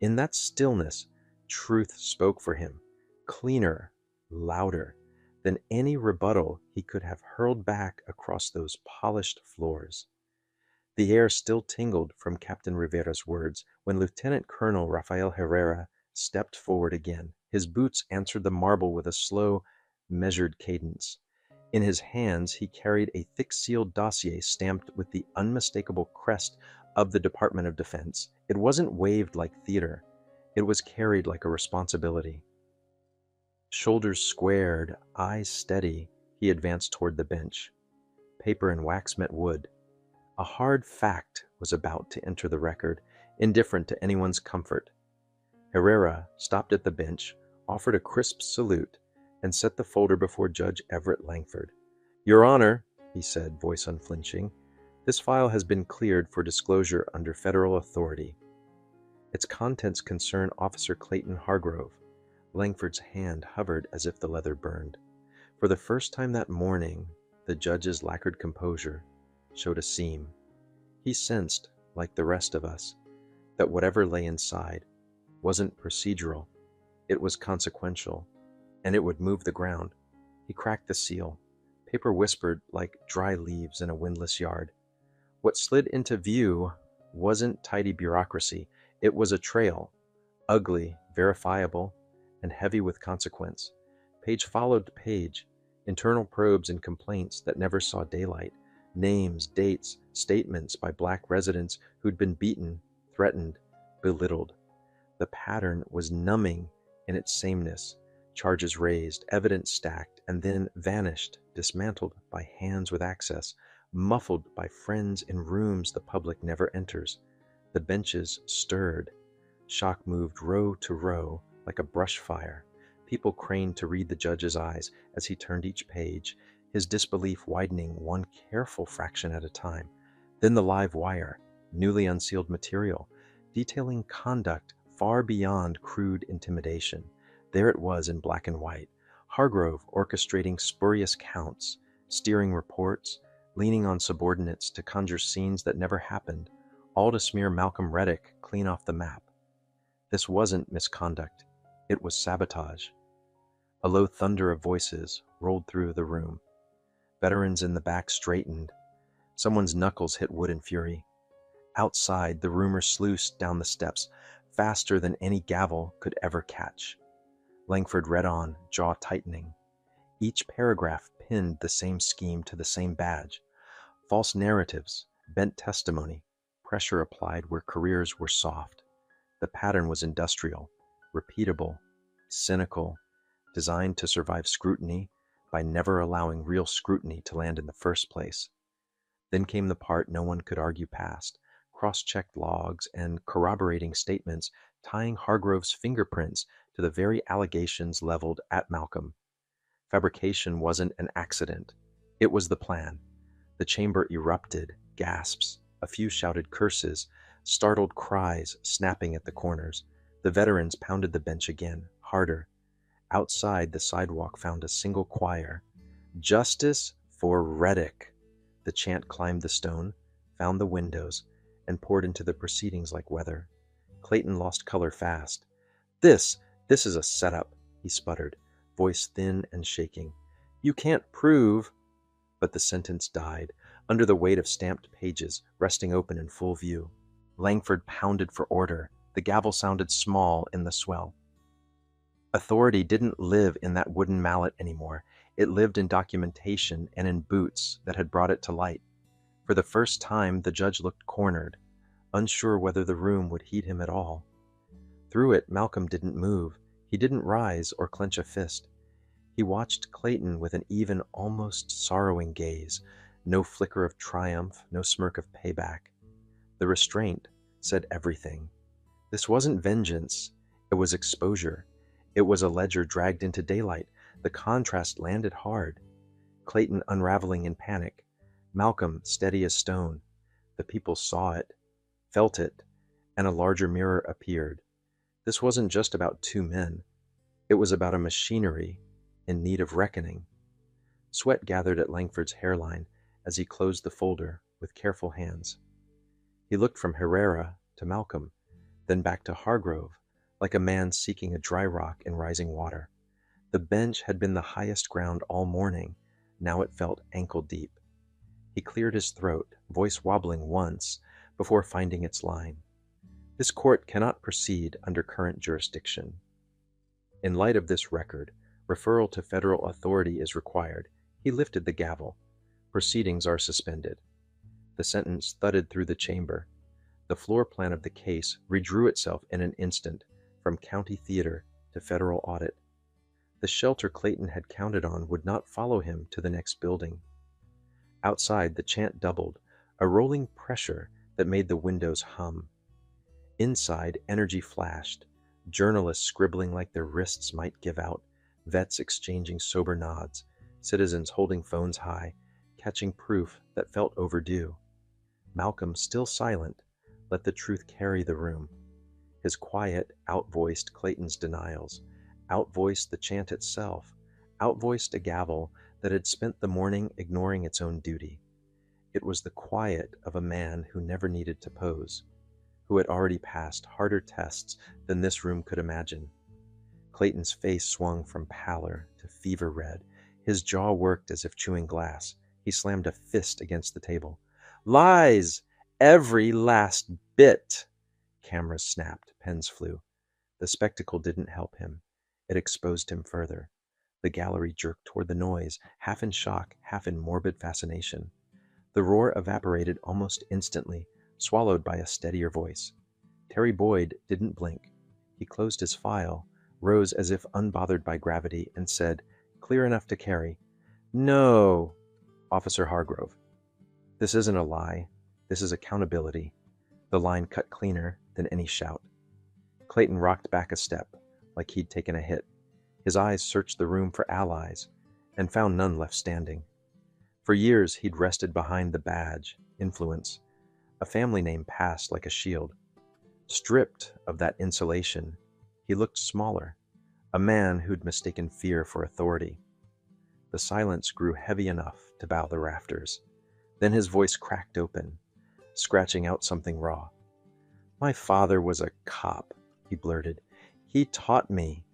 In that stillness, truth spoke for him, cleaner, louder than any rebuttal he could have hurled back across those polished floors. The air still tingled from Captain Rivera's words when Lieutenant Colonel Rafael Herrera stepped forward again. His boots answered the marble with a slow, measured cadence. In his hands he carried a thick-sealed dossier stamped with the unmistakable crest of the Department of Defense. It wasn't waved like theater. It was carried like a responsibility. Shoulders squared, eyes steady, he advanced toward the bench. Paper and wax met wood. A hard fact was about to enter the record, indifferent to anyone's comfort. Herrera stopped at the bench, offered a crisp salute, and set the folder before Judge Everett Langford. "Your Honor," he said, voice unflinching, "this file has been cleared for disclosure under federal authority. Its contents concern Officer Clayton Hargrove." Langford's hand hovered as if the leather burned. For the first time that morning, the judge's lacquered composure showed a seam. He sensed, like the rest of us, that whatever lay inside wasn't procedural, it was consequential, and it would move the ground. He cracked the seal. Paper whispered like dry leaves in a windless yard. What slid into view wasn't tidy bureaucracy, it was a trail, ugly, verifiable, and heavy with consequence. Page followed page, internal probes and complaints that never saw daylight, names, dates, statements by black residents who'd been beaten, threatened, belittled. The pattern was numbing in its sameness. Charges raised, evidence stacked, and then vanished, dismantled by hands with access, muffled by friends in rooms the public never enters. The benches stirred. Shock moved row to row like a brush fire. People craned to read the judge's eyes as he turned each page, his disbelief widening one careful fraction at a time. Then the live wire, newly unsealed material, detailing conduct far beyond crude intimidation. There it was in black and white. Hargrove orchestrating spurious counts, steering reports, leaning on subordinates to conjure scenes that never happened, all to smear Malcolm Reddick clean off the map. This wasn't misconduct. It was sabotage. A low thunder of voices rolled through the room. Veterans in the back straightened. Someone's knuckles hit wood in fury. Outside, the rumor sluiced down the steps, faster than any gavel could ever catch. Langford read on, jaw tightening. Each paragraph pinned the same scheme to the same badge. False narratives, bent testimony, pressure applied where careers were soft. The pattern was industrial, repeatable, cynical, designed to survive scrutiny by never allowing real scrutiny to land in the first place. Then came the part no one could argue past, cross-checked logs and corroborating statements tying Hargrove's fingerprints to the very allegations leveled at Malcolm. Fabrication wasn't an accident. It was the plan. The chamber erupted, gasps, a few shouted curses, startled cries snapping at the corners. The veterans pounded the bench again, harder. Outside, the sidewalk found a single choir. "Justice for Reddick!" The chant climbed the stone, found the windows, and poured into the proceedings like weather. Clayton lost color fast. "This "This is a setup," he sputtered, voice thin and shaking. "You can't prove—" But the sentence died, under the weight of stamped pages resting open in full view. Langford pounded for order. The gavel sounded small in the swell. Authority didn't live in that wooden mallet anymore. It lived in documentation and in boots that had brought it to light. For the first time, the judge looked cornered, unsure whether the room would heed him at all. Through it, Malcolm didn't move. He didn't rise or clench a fist. He watched Clayton with an even, almost sorrowing gaze. No flicker of triumph, no smirk of payback. The restraint said everything. This wasn't vengeance. It was exposure. It was a ledger dragged into daylight. The contrast landed hard. Clayton unraveling in panic. Malcolm steady as stone. The people saw it, felt it, and a larger mirror appeared. This wasn't just about two men. It was about a machinery in need of reckoning. Sweat gathered at Langford's hairline as he closed the folder with careful hands. He looked from Herrera to Malcolm, then back to Hargrove, like a man seeking a dry rock in rising water. The bench had been the highest ground all morning. Now it felt ankle deep. He cleared his throat, voice wobbling once, before finding its line. This court cannot proceed under current jurisdiction. In light of this record, referral to federal authority is required. He lifted the gavel. Proceedings are suspended. The sentence thudded through the chamber. The floor plan of the case redrew itself in an instant, from county theater to federal audit. The shelter Clayton had counted on would not follow him to the next building. Outside, the chant doubled, a rolling pressure that made the windows hum. Inside, energy flashed, journalists scribbling like their wrists might give out, vets exchanging sober nods, citizens holding phones high, catching proof that felt overdue. Malcolm, still silent, let the truth carry the room. His quiet outvoiced Clayton's denials, outvoiced the chant itself, outvoiced a gavel that had spent the morning ignoring its own duty. It was the quiet of a man who never needed to pose, who had already passed harder tests than this room could imagine. Clayton's face swung from pallor to fever red. His jaw worked as if chewing glass. He slammed a fist against the table. "Lies! Every last bit!" Cameras snapped, pens flew. The spectacle didn't help him. It exposed him further. The gallery jerked toward the noise, half in shock, half in morbid fascination. The roar evaporated almost instantly, swallowed by a steadier voice. Terry Boyd didn't blink. He closed his file, rose as if unbothered by gravity, and said, clear enough to carry, "No, Officer Hargrove. This isn't a lie. This is accountability." The line cut cleaner than any shout. Clayton rocked back a step, like he'd taken a hit. His eyes searched the room for allies, and found none left standing. For years he'd rested behind the badge, influence. A family name passed like a shield. Stripped of that insulation, he looked smaller, a man who'd mistaken fear for authority. The silence grew heavy enough to bow the rafters. Then his voice cracked open, scratching out something raw. "My father was a cop," he blurted. "He taught me.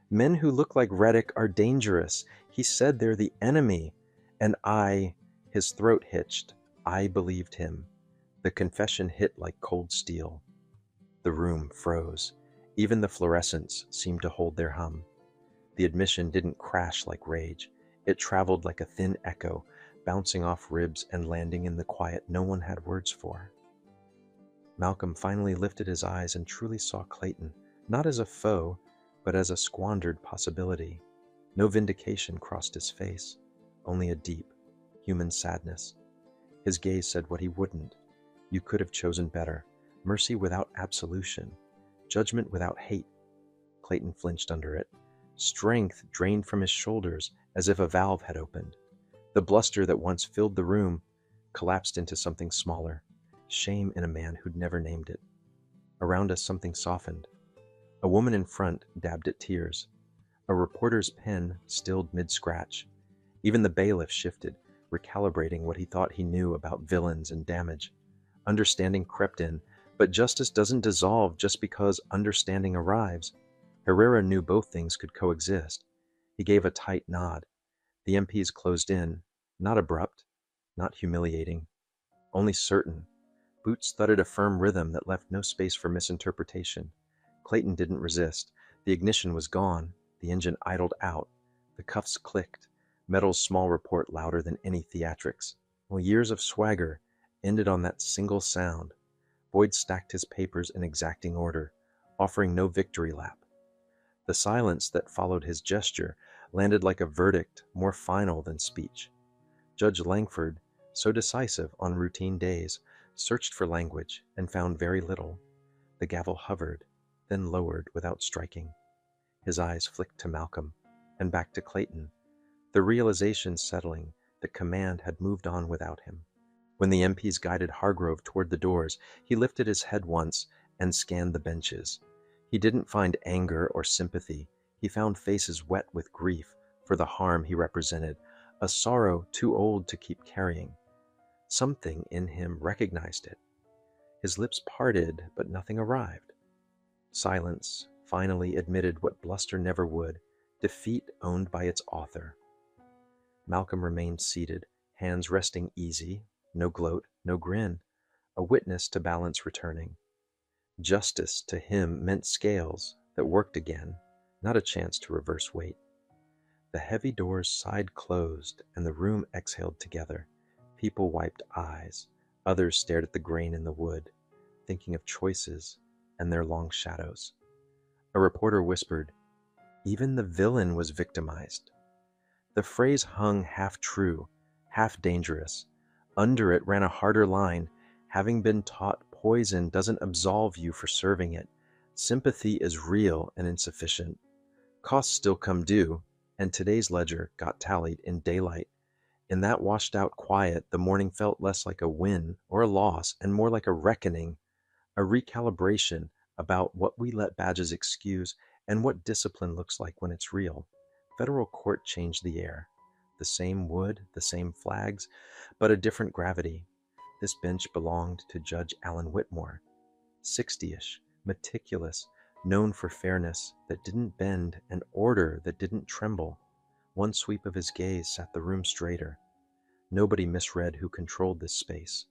Men who look like Reddick are dangerous. He said they're the enemy. And his throat hitched. I believed him." The confession hit like cold steel. The room froze. Even the fluorescents seemed to hold their hum. The admission didn't crash like rage. It traveled like a thin echo, bouncing off ribs and landing in the quiet no one had words for. Malcolm finally lifted his eyes and truly saw Clayton, not as a foe, but as a squandered possibility. No vindication crossed his face, only a deep, human sadness. His gaze said what he wouldn't. You could have chosen better. Mercy without absolution. Judgment without hate. Clayton flinched under it. Strength drained from his shoulders as if a valve had opened. The bluster that once filled the room collapsed into something smaller. Shame in a man who'd never named it. Around us something softened. A woman in front dabbed at tears. A reporter's pen stilled mid-scratch. Even the bailiff shifted, recalibrating what he thought he knew about villains and damage. Understanding crept in, but justice doesn't dissolve just because understanding arrives. Herrera knew both things could coexist. He gave a tight nod. The MPs closed in, not abrupt, not humiliating, only certain. Boots thudded a firm rhythm that left no space for misinterpretation. Clayton didn't resist. The ignition was gone. The engine idled out. The cuffs clicked. Metal's small report louder than any theatrics. Well, years of swagger ended on that single sound. Boyd stacked his papers in exacting order, offering no victory lap. The silence that followed his gesture landed like a verdict more final than speech. Judge Langford, so decisive on routine days, searched for language and found very little. The gavel hovered, then lowered without striking. His eyes flicked to Malcolm, and back to Clayton, the realization settling that command had moved on without him. When the MPs guided Hargrove toward the doors, he lifted his head once and scanned the benches. He didn't find anger or sympathy. He found faces wet with grief for the harm he represented, a sorrow too old to keep carrying. Something in him recognized it. His lips parted, but nothing arrived. Silence finally admitted what bluster never would, defeat owned by its author. Malcolm remained seated, hands resting easy, no gloat, no grin, a witness to balance returning. Justice to him meant scales that worked again, not a chance to reverse weight. The heavy doors sighed closed, and the room exhaled together. People wiped eyes. Others stared at the grain in the wood, thinking of choices and their long shadows. A reporter whispered, "Even the villain was victimized." The phrase hung half true, half dangerous. Under it ran a harder line. Having been taught poison doesn't absolve you for serving it. Sympathy is real and insufficient. Costs still come due, and today's ledger got tallied in daylight. In that washed-out quiet, the morning felt less like a win or a loss and more like a reckoning, a recalibration about what we let badges excuse and what discipline looks like when it's real. Federal court changed the air. The same wood, the same flags, but a different gravity. This bench belonged to Judge Alan Whitmore, 60-ish, meticulous, known for fairness that didn't bend and order that didn't tremble. One sweep of his gaze set the room straighter. Nobody misread who controlled this space.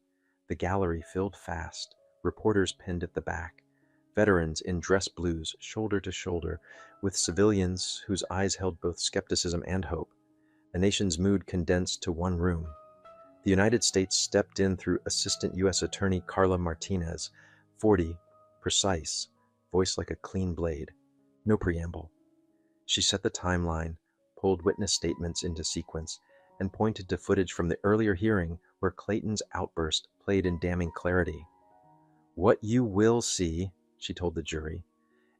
The gallery filled fast, reporters pinned at the back, veterans in dress blues shoulder to shoulder, with civilians whose eyes held both skepticism and hope. A nation's mood condensed to one room. The United States stepped in through Assistant U.S. Attorney Carla Martinez, 40, precise, voice like a clean blade. No preamble. She set the timeline, pulled witness statements into sequence, and pointed to footage from the earlier hearing where Clayton's outburst played in damning clarity. "What you will see," she told the jury,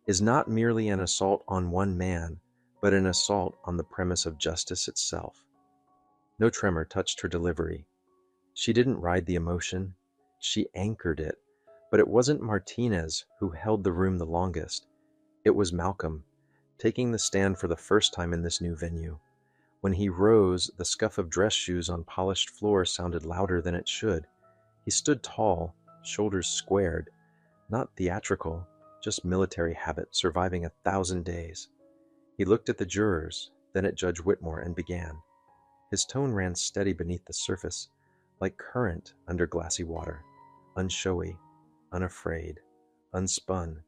"is not merely an assault on one man, but an assault on the premise of justice itself." No tremor touched her delivery. She didn't ride the emotion, she anchored it. But it wasn't Martinez who held the room the longest. It was Malcolm, taking the stand for the first time in this new venue. When he rose, the scuff of dress shoes on polished floor sounded louder than it should. He stood tall, shoulders squared, not theatrical, just military habit surviving 1,000 days. He looked at the jurors, then at Judge Whitmore, and began. His tone ran steady beneath the surface, like current under glassy water, unshowy, unafraid, unspun.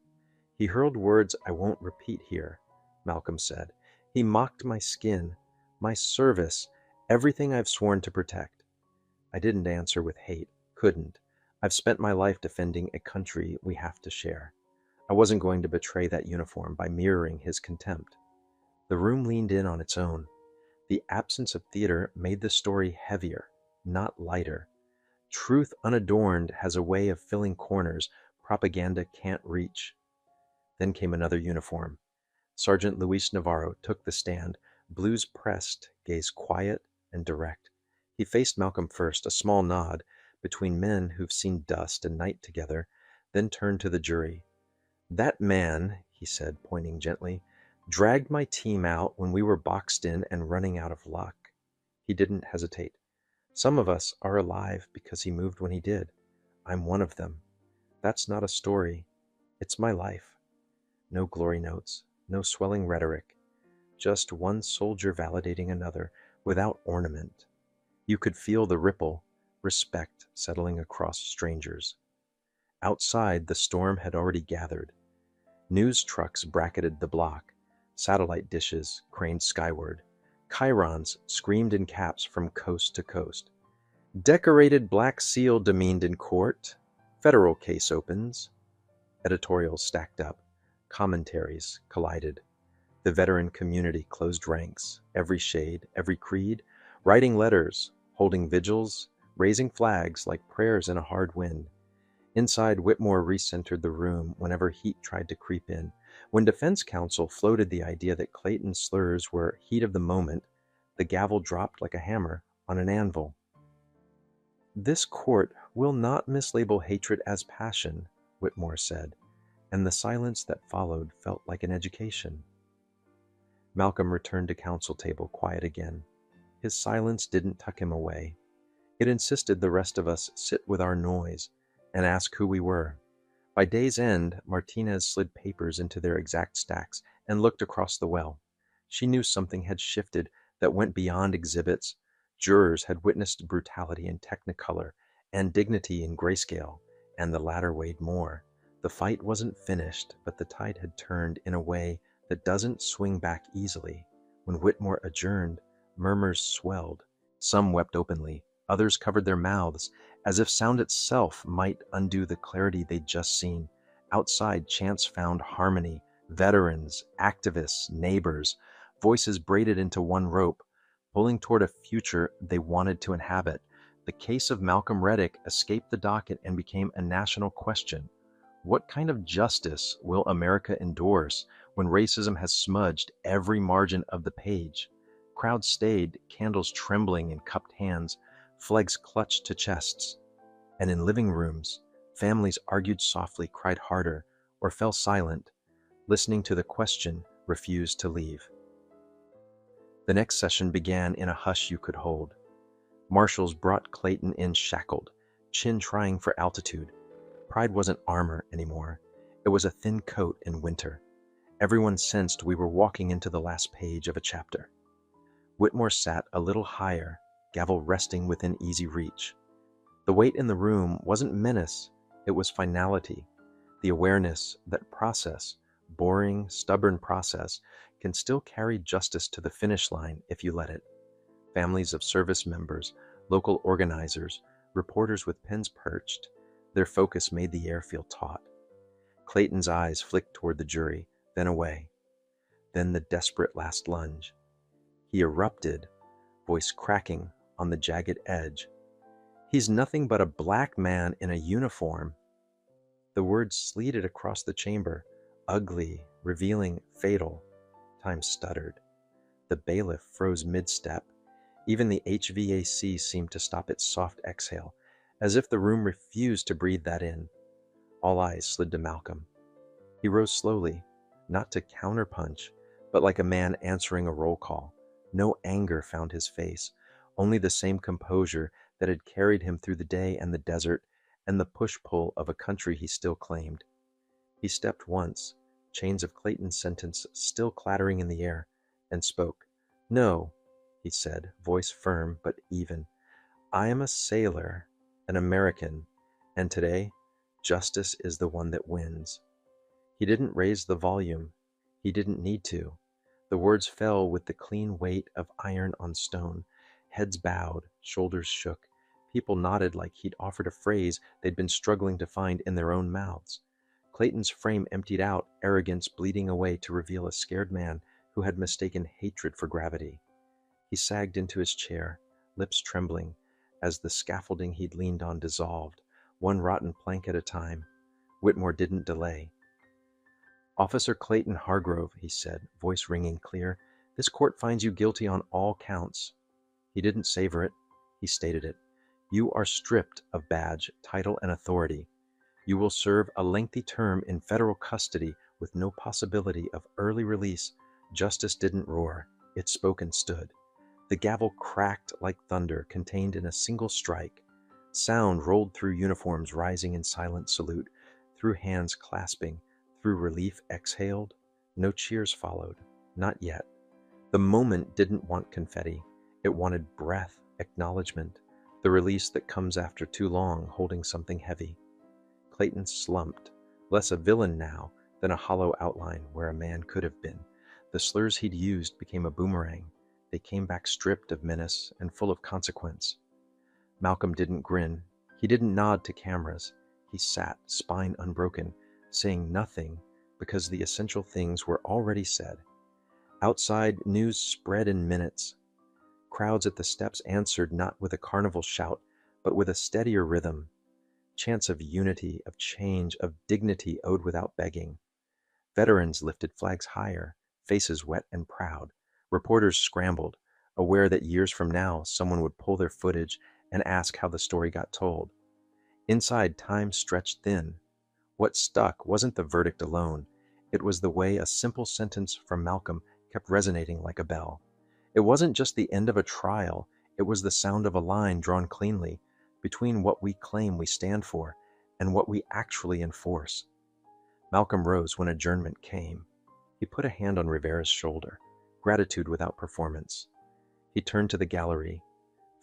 "He hurled words I won't repeat here," Malcolm said. "He mocked my skin, my service, everything I've sworn to protect. I didn't answer with hate, couldn't. I've spent my life defending a country we have to share. I wasn't going to betray that uniform by mirroring his contempt." The room leaned in on its own. The absence of theater made the story heavier, not lighter. Truth unadorned has a way of filling corners propaganda can't reach. Then came another uniform. Sergeant Luis Navarro took the stand, blues pressed, gaze quiet and direct. He faced Malcolm first, a small nod, between men who've seen dust and night together, then turned to the jury. "That man," he said, pointing gently, "dragged my team out when we were boxed in and running out of luck." He didn't hesitate. "Some of us are alive because he moved when he did. I'm one of them. That's not a story. It's my life." No glory notes, no swelling rhetoric, just one soldier validating another without ornament. You could feel the ripple, respect settling across strangers. Outside, the storm had already gathered. News trucks bracketed the block, satellite dishes craned skyward, chyrons screamed in caps from coast to coast. Decorated black seal demeaned in court, federal case opens. Editorials stacked up, commentaries collided. The veteran community closed ranks, every shade, every creed, writing letters, holding vigils, raising flags like prayers in a hard wind. Inside, Whitmore recentered the room whenever heat tried to creep in. When defense counsel floated the idea that Clayton's slurs were heat of the moment, the gavel dropped like a hammer on an anvil. "This court will not mislabel hatred as passion," Whitmore said, and the silence that followed felt like an education. Malcolm returned to counsel table, quiet again. His silence didn't tuck him away. It insisted the rest of us sit with our noise and ask who we were. By day's end, Martinez slid papers into their exact stacks and looked across the well. She knew something had shifted that went beyond exhibits. Jurors had witnessed brutality in technicolor and dignity in grayscale, and the latter weighed more. The fight wasn't finished, but the tide had turned in a way that doesn't swing back easily. When Whitmore adjourned, murmurs swelled. Some wept openly, others covered their mouths, as if sound itself might undo the clarity they'd just seen. Outside, chants found harmony. Veterans, activists, neighbors, voices braided into one rope, pulling toward a future they wanted to inhabit. The case of Malcolm Reddick escaped the docket and became a national question. What kind of justice will America endorse when racism has smudged every margin of the page? Crowds stayed, candles trembling in cupped hands, flags clutched to chests. And in living rooms, families argued softly, cried harder, or fell silent, listening to the question, refused to leave. The next session began in a hush you could hold. Marshals brought Clayton in shackled, chin trying for altitude. Pride wasn't armor anymore. It was a thin coat in winter. Everyone sensed we were walking into the last page of a chapter. Whitmore sat a little higher, gavel resting within easy reach. The weight in the room wasn't menace, it was finality, the awareness that process, boring, stubborn process, can still carry justice to the finish line if you let it. Families of service members, local organizers, reporters with pens perched, their focus made the air feel taut. Clayton's eyes flicked toward the jury, then away. Then the desperate last lunge. He erupted, voice cracking on the jagged edge. "He's nothing but a black man in a uniform." The words sleeted across the chamber, ugly, revealing, fatal. Time stuttered. The bailiff froze mid-step. Even the HVAC seemed to stop its soft exhale, as if the room refused to breathe that in. All eyes slid to Malcolm. He rose slowly, not to counterpunch, but like a man answering a roll call. No anger found his face, only the same composure that had carried him through the day and the desert and the push-pull of a country he still claimed. He stepped once, chains of Clayton's sentence still clattering in the air, and spoke. "No," he said, voice firm but even. "I am a sailor, an American, and today, justice is the one that wins." He didn't raise the volume. He didn't need to. The words fell with the clean weight of iron on stone. Heads bowed, shoulders shook. People nodded like he'd offered a phrase they'd been struggling to find in their own mouths. Clayton's frame emptied out, arrogance bleeding away to reveal a scared man who had mistaken hatred for gravity. He sagged into his chair, lips trembling, as the scaffolding he'd leaned on dissolved, one rotten plank at a time. Whitmore didn't delay. "Officer Clayton Hargrove," he said, voice ringing clear, "this court finds you guilty on all counts." He didn't savor it, he stated it. "You are stripped of badge, title, and authority. You will serve a lengthy term in federal custody with no possibility of early release." Justice didn't roar, it spoke and stood. The gavel cracked like thunder, contained in a single strike. Sound rolled through uniforms rising in silent salute, through hands clasping, through relief exhaled. No cheers followed. Not yet. The moment didn't want confetti. It wanted breath, acknowledgement, the release that comes after too long holding something heavy. Clayton slumped, less a villain now than a hollow outline where a man could have been. The slurs he'd used became a boomerang. They came back stripped of menace and full of consequence. Malcolm didn't grin. He didn't nod to cameras. He sat, spine unbroken, saying nothing because the essential things were already said. Outside, news spread in minutes. Crowds at the steps answered not with a carnival shout, but with a steadier rhythm. Chants of unity, of change, of dignity owed without begging. Veterans lifted flags higher, faces wet and proud. Reporters scrambled, aware that years from now someone would pull their footage and ask how the story got told. Inside, time stretched thin. What stuck wasn't the verdict alone. It was the way a simple sentence from Malcolm kept resonating like a bell. It wasn't just the end of a trial, it was the sound of a line drawn cleanly between what we claim we stand for and what we actually enforce. Malcolm rose when adjournment came. He put a hand on Rivera's shoulder, gratitude without performance. He turned to the gallery,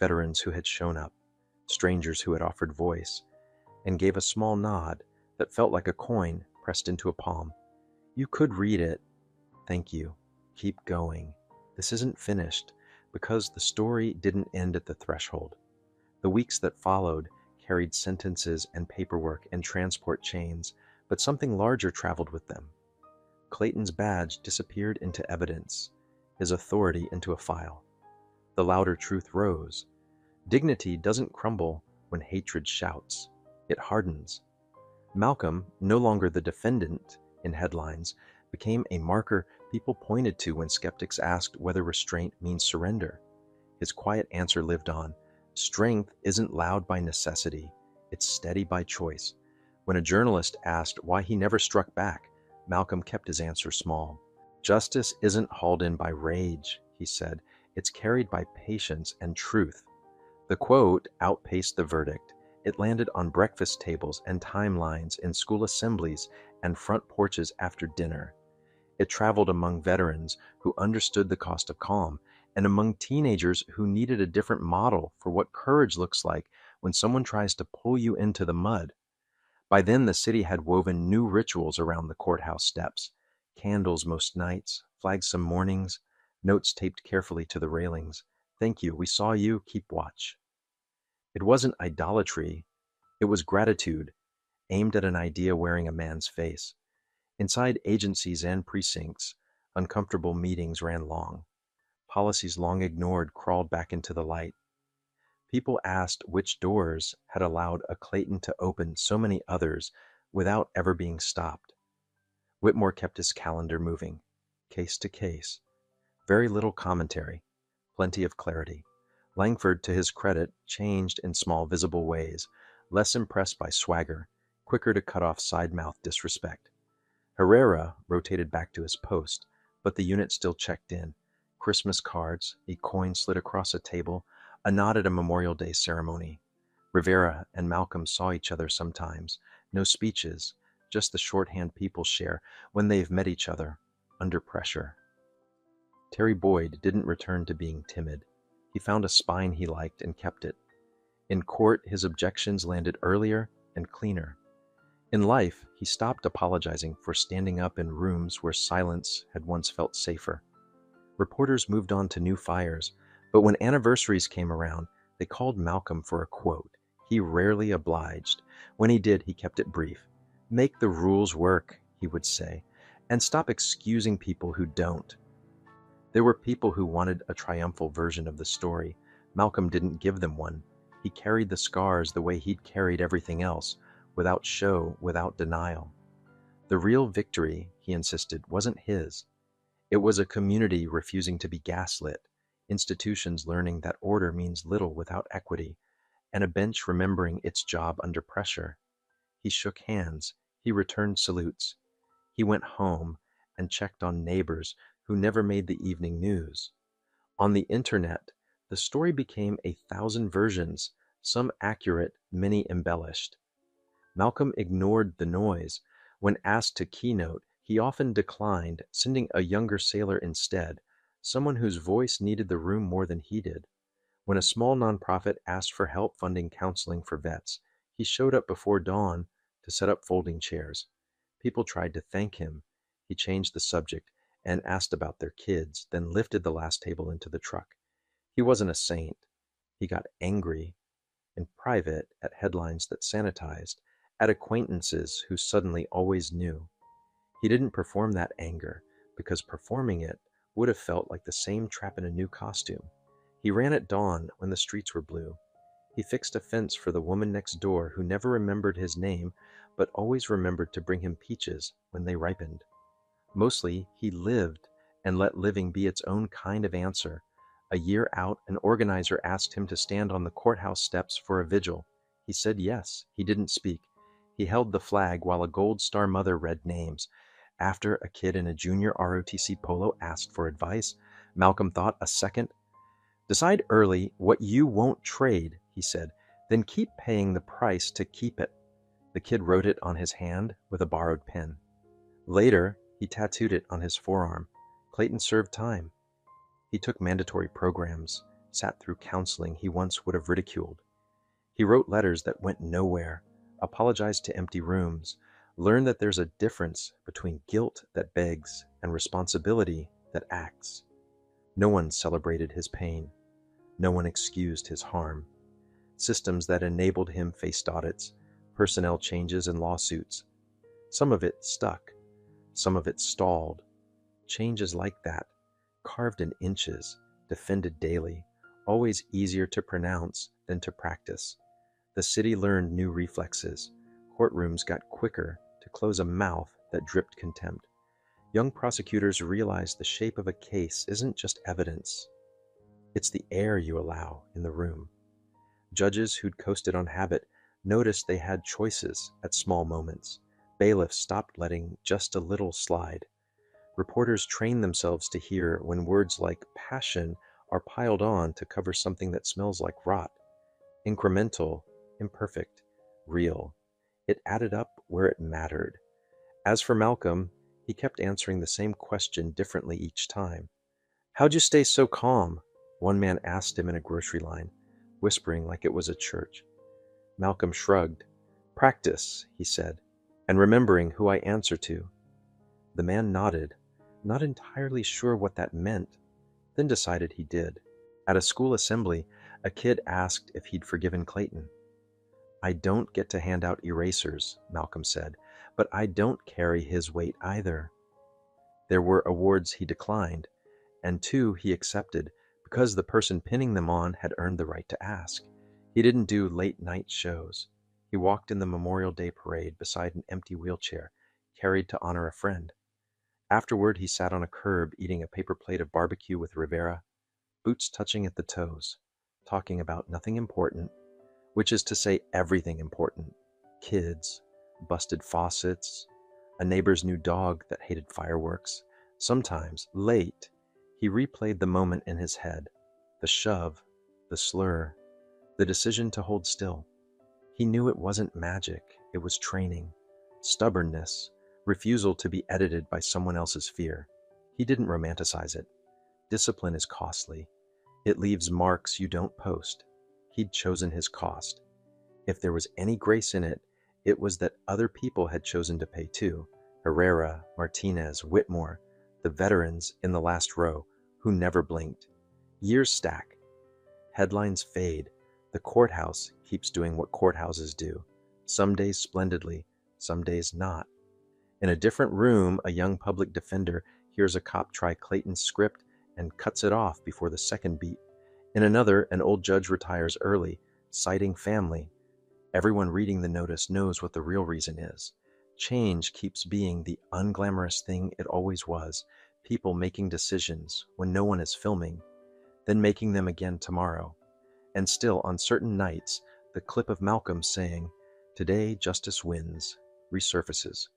veterans who had shown up, strangers who had offered voice, and gave a small nod that felt like a coin pressed into a palm. You could read it. Thank you. Keep going. This isn't finished, because the story didn't end at the threshold. The weeks that followed carried sentences and paperwork and transport chains, but something larger traveled with them. Clayton's badge disappeared into evidence, his authority into a file. The louder truth rose. Dignity doesn't crumble when hatred shouts. It hardens. Malcolm, no longer the defendant in headlines, became a marker people pointed to when skeptics asked whether restraint means surrender. His quiet answer lived on. Strength isn't loud by necessity, it's steady by choice. When a journalist asked why he never struck back, Malcolm kept his answer small. Justice isn't hauled in by rage, he said. It's carried by patience and truth. The quote outpaced the verdict. It landed on breakfast tables and timelines in school assemblies and front porches after dinner. It traveled among veterans who understood the cost of calm and among teenagers who needed a different model for what courage looks like when someone tries to pull you into the mud. By then, the city had woven new rituals around the courthouse steps. Candles most nights, flags some mornings, notes taped carefully to the railings. Thank you, we saw you, keep watch. It wasn't idolatry, it was gratitude, aimed at an idea wearing a man's face. Inside agencies and precincts, uncomfortable meetings ran long. Policies long ignored crawled back into the light. People asked which doors had allowed a Clayton to open so many others without ever being stopped. Whitmore kept his calendar moving, case to case. Very little commentary, plenty of clarity. Langford, to his credit, changed in small visible ways, less impressed by swagger, quicker to cut off side-mouth disrespect. Herrera rotated back to his post, but the unit still checked in. Christmas cards, a coin slid across a table, a nod at a Memorial Day ceremony. Rivera and Malcolm saw each other sometimes. No speeches, just the shorthand people share when they've met each other, under pressure. Terry Boyd didn't return to being timid. He found a spine he liked and kept it. In court, his objections landed earlier and cleaner. In life, he stopped apologizing for standing up in rooms where silence had once felt safer. Reporters moved on to new fires, but when anniversaries came around, they called Malcolm for a quote. He rarely obliged. When he did, he kept it brief. Make the rules work, he would say, and stop excusing people who don't. There were people who wanted a triumphal version of the story. Malcolm didn't give them one. He carried the scars the way he'd carried everything else, without show, without denial. The real victory, he insisted, wasn't his. It was a community refusing to be gaslit, institutions learning that order means little without equity, and a bench remembering its job under pressure. He shook hands. He returned salutes. He went home and checked on neighbors who never made the evening news. On the internet, the story became 1,000 versions, some accurate, many embellished. Malcolm ignored the noise. When asked to keynote, He often declined, sending a younger sailor instead, someone whose voice needed the room more than he did. When a small nonprofit asked for help funding counseling for vets, he showed up before dawn to set up folding chairs. People tried to thank him. He changed the subject and asked about their kids, then lifted the last table into the truck. He wasn't a saint. He got angry in private at headlines that sanitized, at acquaintances who suddenly always knew. He didn't perform that anger, because performing it would have felt like the same trap in a new costume. He ran at dawn when the streets were blue. He fixed a fence for the woman next door who never remembered his name, but always remembered to bring him peaches when they ripened. Mostly, he lived and let living be its own kind of answer. A year out, an organizer asked him to stand on the courthouse steps for a vigil. He said yes. He didn't speak. He held the flag while a Gold Star mother read names. After a kid in a junior ROTC polo asked for advice, Malcolm thought a second. "Decide early what you won't trade," he said, "then keep paying the price to keep it." The kid wrote it on his hand with a borrowed pen. Later, he tattooed it on his forearm. Clayton served time. He took mandatory programs, sat through counseling he once would have ridiculed. He wrote letters that went nowhere, apologized to empty rooms, learned that there's a difference between guilt that begs and responsibility that acts. No one celebrated his pain. No one excused his harm. Systems that enabled him faced audits, personnel changes, and lawsuits. Some of it stuck. Some of it stalled. Change is like that, carved in inches, defended daily, always easier to pronounce than to practice. The city learned new reflexes. Courtrooms got quicker to close a mouth that dripped contempt. Young prosecutors realized the shape of a case isn't just evidence. It's the air you allow in the room. Judges who'd coasted on habit noticed they had choices at small moments. Bailiffs stopped letting just a little slide. Reporters trained themselves to hear when words like passion are piled on to cover something that smells like rot. Incremental, imperfect, real. It added up where it mattered. As for Malcolm, he kept answering the same question differently each time. "How'd you stay so calm?" one man asked him in a grocery line, whispering like it was a church. Malcolm shrugged. "Practice," he said, "and remembering who I answer to." The man nodded, not entirely sure what that meant, then decided he did. At a school assembly, a kid asked if he'd forgiven Clayton. "I don't get to hand out erasers," Malcolm said, "but I don't carry his weight either." There were awards he declined, and two he accepted because the person pinning them on had earned the right to ask. He didn't do late-night shows. He walked in the Memorial Day parade beside an empty wheelchair, carried to honor a friend. Afterward, he sat on a curb eating a paper plate of barbecue with Rivera, boots touching at the toes, talking about nothing important, which is to say everything important. Kids, busted faucets, a neighbor's new dog that hated fireworks. Sometimes, late, he replayed the moment in his head, the shove, the slur, the decision to hold still. He knew it wasn't magic, it was training, stubbornness, refusal to be edited by someone else's fear. He didn't romanticize it. Discipline is costly. It leaves marks you don't post. He'd chosen his cost. If there was any grace in it, it was that other people had chosen to pay too. Herrera, Martinez, Whitmore, the veterans in the last row who never blinked. Years stack. Headlines fade. The courthouse keeps doing what courthouses do. Some days splendidly, some days not. In a different room, a young public defender hears a cop try Clayton's script and cuts it off before the second beat. In another, an old judge retires early, citing family. Everyone reading the notice knows what the real reason is. Change keeps being the unglamorous thing it always was. People making decisions when no one is filming, then making them again tomorrow. And still, on certain nights, the clip of Malcolm saying, "Today justice wins," resurfaces.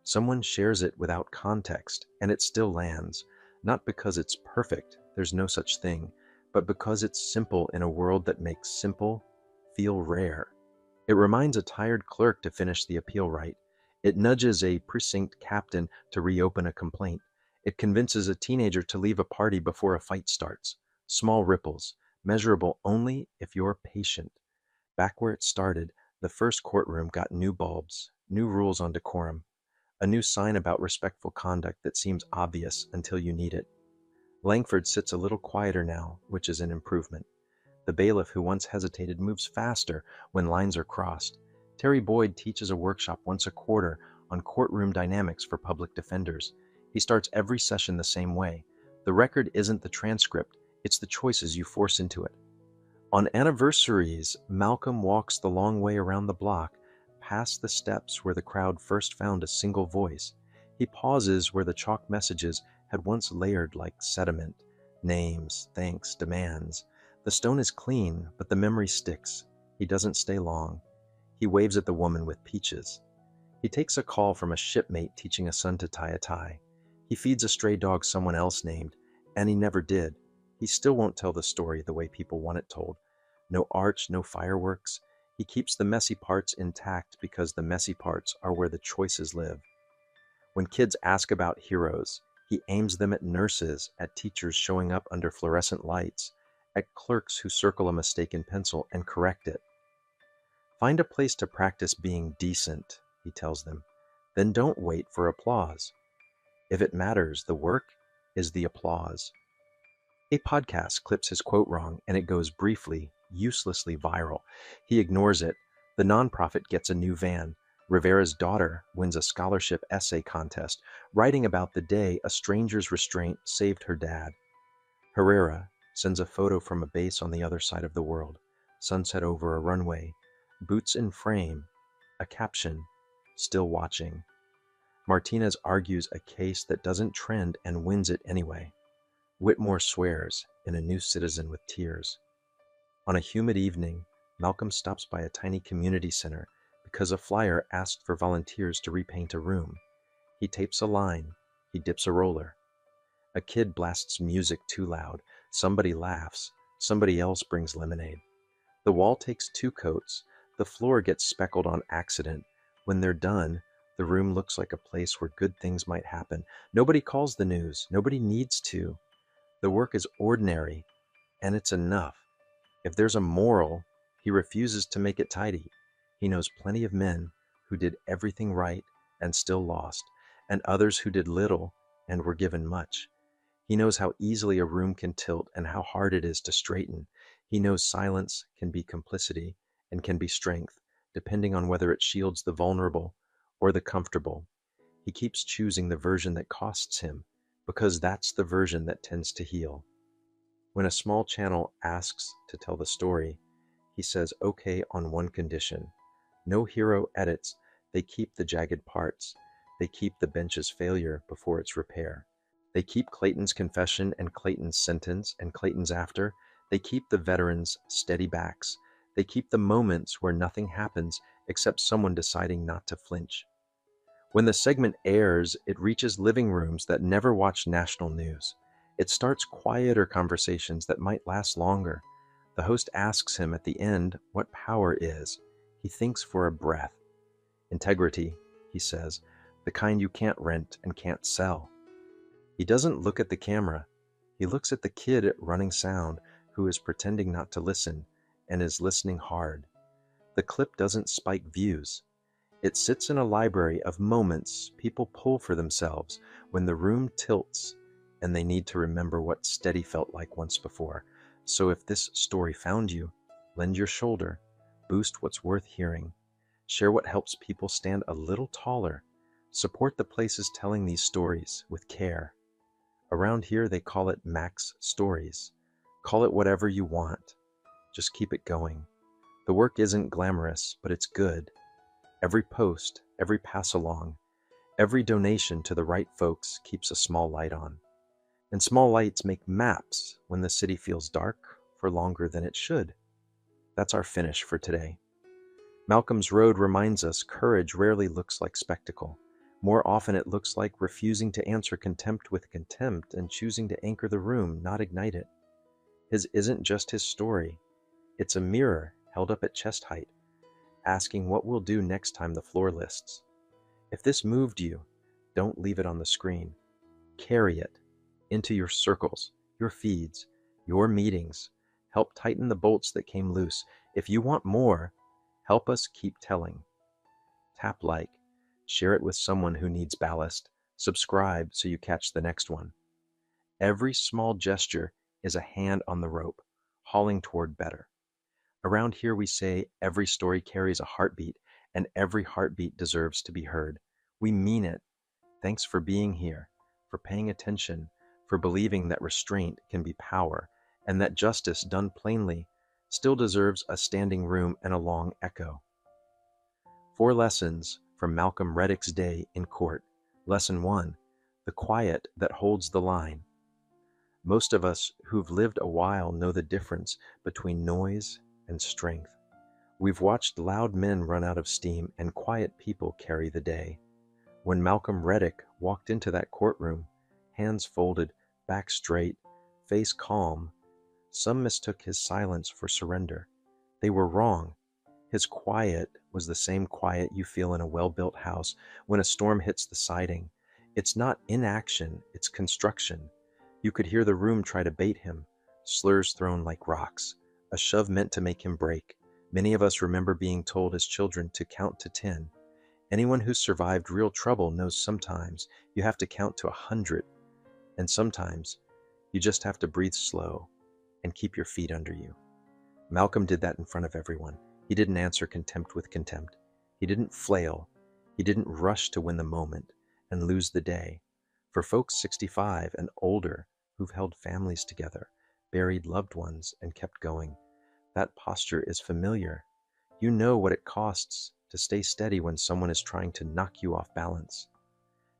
Someone shares it without context, and it still lands, not because it's perfect, there's no such thing, but because it's simple in a world that makes simple feel rare. It reminds a tired clerk to finish the appeal right. It nudges a precinct captain to reopen a complaint. It convinces a teenager to leave a party before a fight starts. Small ripples, measurable only if you're patient. Back where it started, the first courtroom got new bulbs, new rules on decorum, a new sign about respectful conduct that seems obvious until you need it. Langford sits a little quieter now, which is an improvement. The bailiff who once hesitated moves faster when lines are crossed. Terry Boyd teaches a workshop once a quarter on courtroom dynamics for public defenders. He starts every session the same way. The record isn't the transcript, it's the choices you force into it. On anniversaries, Malcolm walks the long way around the block, past the steps where the crowd first found a single voice. He pauses where the chalk messages had once layered like sediment. Names, thanks, demands. The stone is clean, but the memory sticks. He doesn't stay long. He waves at the woman with peaches. He takes a call from a shipmate teaching a son to tie a tie. He feeds a stray dog someone else named, and he never did. He still won't tell the story the way people want it told. No arch, no fireworks. He keeps the messy parts intact because the messy parts are where the choices live. When kids ask about heroes, he aims them at nurses, at teachers showing up under fluorescent lights, at clerks who circle a mistake in pencil and correct it. Find a place to practice being decent, he tells them. Then don't wait for applause. If it matters, the work is the applause. A podcast clips his quote wrong and it goes briefly, uselessly viral. He ignores it. The nonprofit gets a new van. Rivera's daughter wins a scholarship essay contest, writing about the day a stranger's restraint saved her dad. Herrera sends a photo from a base on the other side of the world. Sunset over a runway. Boots in frame. A caption. Still watching. Martinez argues a case that doesn't trend and wins it anyway. Whitmore swears in A New Citizen with tears. On a humid evening, Malcolm stops by a tiny community center because a flyer asked for volunteers to repaint a room. He tapes a line. He dips a roller. A kid blasts music too loud. Somebody laughs. Somebody else brings lemonade. The wall takes 2 coats. The floor gets speckled on accident. When they're done, the room looks like a place where good things might happen. Nobody calls the news. Nobody needs to. The work is ordinary, and it's enough. If there's a moral, he refuses to make it tidy. He knows plenty of men who did everything right and still lost, and others who did little and were given much. He knows how easily a room can tilt and how hard it is to straighten. He knows silence can be complicity and can be strength, depending on whether it shields the vulnerable or the comfortable. He keeps choosing the version that costs him, because that's the version that tends to heal. When a small channel asks to tell the story, he says okay on one condition. No hero edits, they keep the jagged parts. They keep the bench's failure before its repair. They keep Clayton's confession and Clayton's sentence and Clayton's after. They keep the veterans' steady backs. They keep the moments where nothing happens except someone deciding not to flinch. When the segment airs, it reaches living rooms that never watch national news. It starts quieter conversations that might last longer. The host asks him at the end what power is. He thinks for a breath. Integrity, he says, the kind you can't rent and can't sell. He doesn't look at the camera. He looks at the kid running sound who is pretending not to listen and is listening hard. The clip doesn't spike views. It sits in a library of moments people pull for themselves when the room tilts and they need to remember what steady felt like once before. So if this story found you, lend your shoulder, boost what's worth hearing, share what helps people stand a little taller, support the places telling these stories with care. Around here they call it Max Stories. Call it whatever you want. Just keep it going. The work isn't glamorous, but it's good. Every post, every pass along, every donation to the right folks keeps a small light on. And small lights make maps when the city feels dark for longer than it should. That's our finish for today. Malcolm's Road reminds us courage rarely looks like spectacle. More often it looks like refusing to answer contempt with contempt and choosing to anchor the room, not ignite it. His isn't just his story. It's a mirror held up at chest height, asking what we'll do next time the floor lists. If this moved you, don't leave it on the screen. Carry it into your circles, your feeds, your meetings. Help tighten the bolts that came loose. If you want more, help us keep telling. Tap like, share it with someone who needs ballast, subscribe so you catch the next one. Every small gesture is a hand on the rope, hauling toward better. Around here we say every story carries a heartbeat, and every heartbeat deserves to be heard. We mean it. Thanks for being here, for paying attention, for believing that restraint can be power, and that justice done plainly still deserves a standing room and a long echo. 4 lessons from Malcolm Reddick's day in court. Lesson 1, the quiet that holds the line. Most of us who've lived a while know the difference between noise and strength. We've watched loud men run out of steam and quiet people carry the day. When Malcolm Reddick walked into that courtroom, hands folded, back straight, face calm, some mistook his silence for surrender. They were wrong. His quiet was the same quiet you feel in a well-built house when a storm hits the siding. It's not inaction, it's construction. You could hear the room try to bait him, slurs thrown like rocks, a shove meant to make him break. Many of us remember being told as children to count to 10. Anyone who's survived real trouble knows sometimes you have to count to 100, and sometimes you just have to breathe slow and keep your feet under you. Malcolm did that in front of everyone. He didn't answer contempt with contempt. He didn't flail. He didn't rush to win the moment and lose the day. For folks 65 and older who've held families together, buried loved ones, and kept going, that posture is familiar. You know what it costs to stay steady when someone is trying to knock you off balance.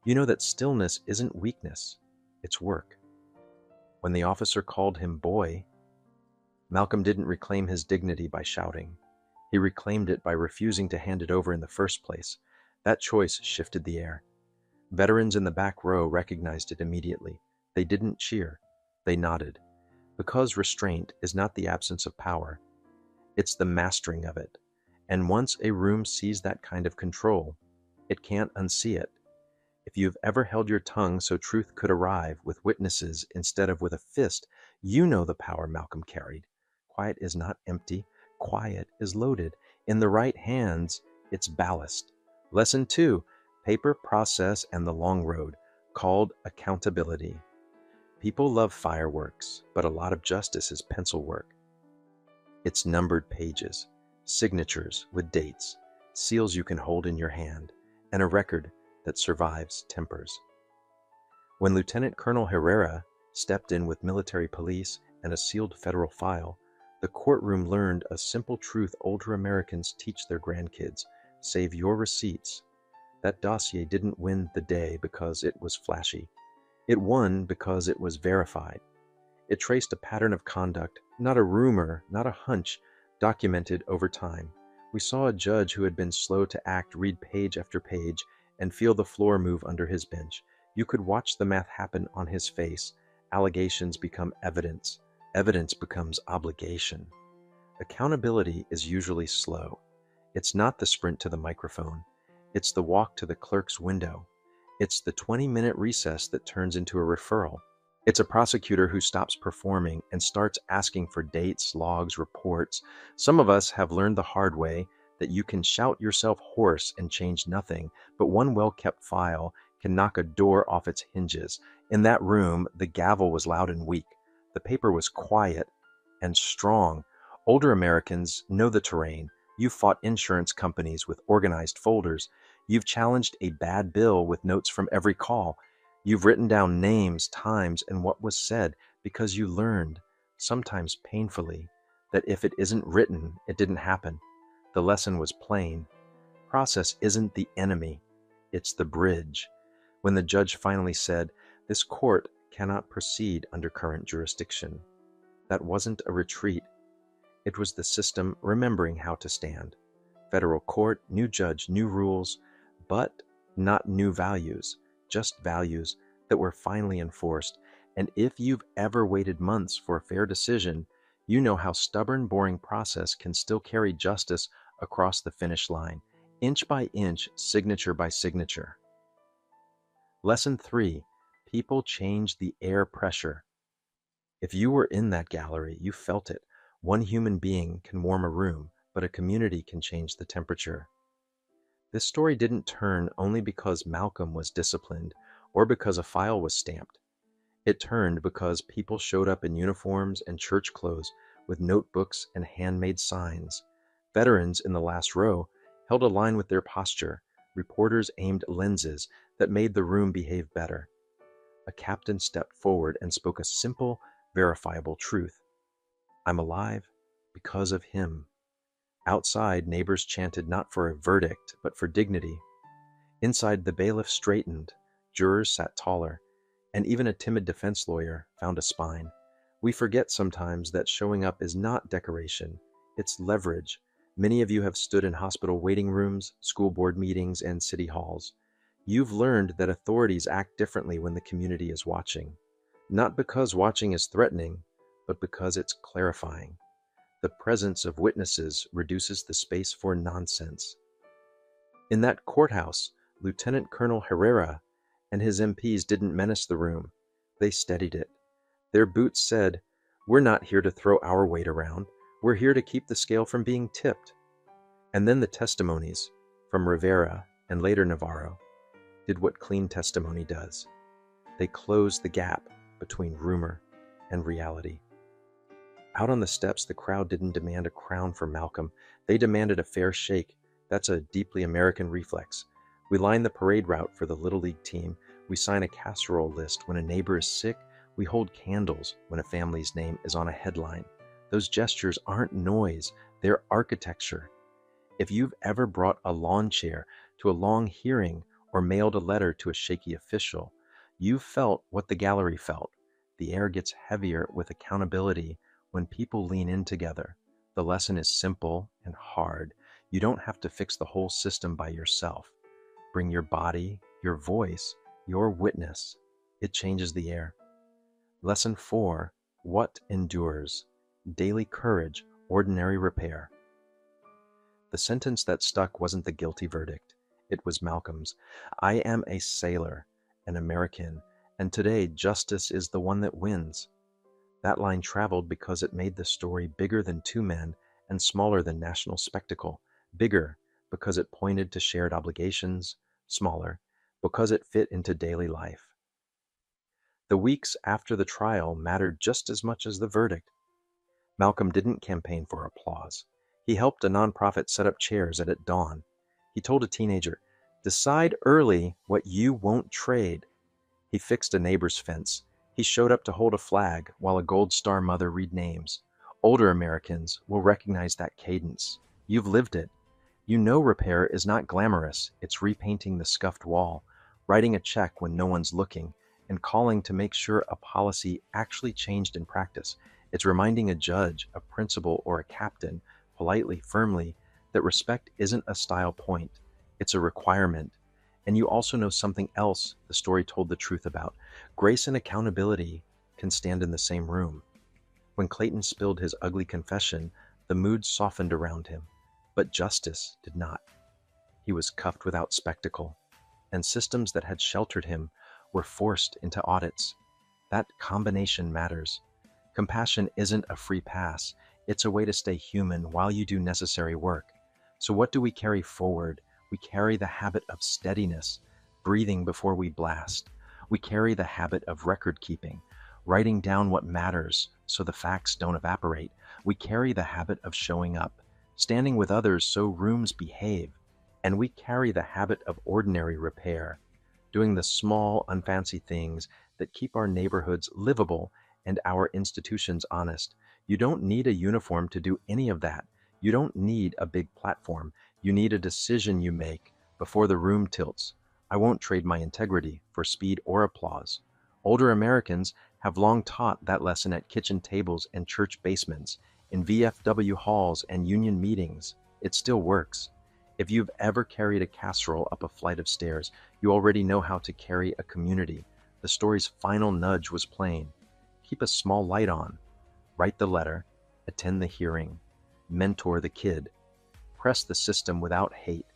You know that stillness isn't weakness, it's work. When the officer called him boy, Malcolm didn't reclaim his dignity by shouting. He reclaimed it by refusing to hand it over in the first place. That choice shifted the air. Veterans in the back row recognized it immediately. They didn't cheer. They nodded. Because restraint is not the absence of power. It's the mastering of it. And once a room sees that kind of control, it can't unsee it. If you've ever held your tongue so truth could arrive with witnesses instead of with a fist, you know the power Malcolm carried. Quiet is not empty. Quiet is loaded. In the right hands, it's ballast. Lesson 2, paper, process, and the long road, called accountability. People love fireworks, but a lot of justice is pencil work. It's numbered pages, signatures with dates, seals you can hold in your hand, and a record that survives tempers. When Lieutenant Colonel Herrera stepped in with military police and a sealed federal file, the courtroom learned a simple truth older Americans teach their grandkids: save your receipts. That dossier didn't win the day because it was flashy. It won because it was verified. It traced a pattern of conduct, not a rumor, not a hunch, documented over time. We saw a judge who had been slow to act read page after page and feel the floor move under his bench. You could watch the math happen on his face. Allegations become evidence. Evidence becomes obligation. Accountability is usually slow. It's not the sprint to the microphone. It's the walk to the clerk's window. It's the 20-minute recess that turns into a referral. It's a prosecutor who stops performing and starts asking for dates, logs, reports. Some of us have learned the hard way that you can shout yourself hoarse and change nothing, but one well-kept file can knock a door off its hinges. In that room, the gavel was loud and weak. The paper was quiet and strong. Older Americans know the terrain. You've fought insurance companies with organized folders. You've challenged a bad bill with notes from every call. You've written down names, times, and what was said because you learned, sometimes painfully, that if it isn't written, it didn't happen. The lesson was plain. Process isn't the enemy, it's the bridge. When the judge finally said, "This court cannot proceed under current jurisdiction," that wasn't a retreat. It was the system remembering how to stand. Federal court, new judge, new rules, but not new values, just values that were finally enforced. And if you've ever waited months for a fair decision, you know how stubborn, boring process can still carry justice across the finish line. Inch by inch, signature by signature. Lesson 3. People change the air pressure. If you were in that gallery, you felt it. One human being can warm a room, but a community can change the temperature. This story didn't turn only because Malcolm was disciplined or because a file was stamped. It turned because people showed up in uniforms and church clothes with notebooks and handmade signs. Veterans in the last row held a line with their posture. Reporters aimed lenses that made the room behave better. A captain stepped forward and spoke a simple, verifiable truth. I'm alive because of him. Outside, neighbors chanted not for a verdict, but for dignity. Inside, the bailiff straightened, jurors sat taller, and even a timid defense lawyer found a spine. We forget sometimes that showing up is not decoration, it's leverage. Many of you have stood in hospital waiting rooms, school board meetings, and city halls. You've learned that authorities act differently when the community is watching. Not because watching is threatening, but because it's clarifying. The presence of witnesses reduces the space for nonsense. In that courthouse, Lieutenant Colonel Herrera and his MPs didn't menace the room. They steadied it. Their boots said, "We're not here to throw our weight around. We're here to keep the scale from being tipped." And then the testimonies from Rivera and later Navarro did what clean testimony does. They closed the gap between rumor and reality. Out on the steps, the crowd didn't demand a crown for Malcolm. They demanded a fair shake. That's a deeply American reflex. We line the parade route for the Little League team. We sign a casserole list when a neighbor is sick. We hold candles when a family's name is on a headline. Those gestures aren't noise, they're architecture. If you've ever brought a lawn chair to a long hearing or mailed a letter to a shaky official, you've felt what the gallery felt. The air gets heavier with accountability when people lean in together. The lesson is simple and hard. You don't have to fix the whole system by yourself. Bring your body, your voice, your witness. It changes the air. Lesson 4. What endures? Daily courage, ordinary repair. The sentence that stuck wasn't the guilty verdict. It was Malcolm's. I am a sailor, an American, and today justice is the one that wins. That line traveled because it made the story bigger than two men and smaller than national spectacle. Bigger because it pointed to shared obligations, smaller because it fit into daily life. The weeks after the trial mattered just as much as the verdict. Malcolm didn't campaign for applause. He helped a nonprofit set up chairs at dawn. He told a teenager, "Decide early what you won't trade." He fixed a neighbor's fence. He showed up to hold a flag while a Gold Star mother read names. Older Americans will recognize that cadence. You've lived it. You know repair is not glamorous. It's repainting the scuffed wall, writing a check when no one's looking, and calling to make sure a policy actually changed in practice. It's reminding a judge, a principal, or a captain, politely, firmly, that respect isn't a style point. It's a requirement. And you also know something else the story told the truth about. Grace and accountability can stand in the same room. When Clayton spilled his ugly confession, the mood softened around him, but justice did not. He was cuffed without spectacle, and systems that had sheltered him were forced into audits. That combination matters. Compassion isn't a free pass. It's a way to stay human while you do necessary work. So what do we carry forward? We carry the habit of steadiness, breathing before we blast. We carry the habit of record keeping, writing down what matters so the facts don't evaporate. We carry the habit of showing up, standing with others so rooms behave. And we carry the habit of ordinary repair, doing the small, unfancy things that keep our neighborhoods livable and our institutions honest. You don't need a uniform to do any of that. You don't need a big platform. You need a decision you make before the room tilts. I won't trade my integrity for speed or applause. Older Americans have long taught that lesson at kitchen tables and church basements, in VFW halls and union meetings. It still works. If you've ever carried a casserole up a flight of stairs, you already know how to carry a community. The story's final nudge was plain. Keep a small light on. Write the letter. Attend the hearing. Mentor the kid. Press the system without hate.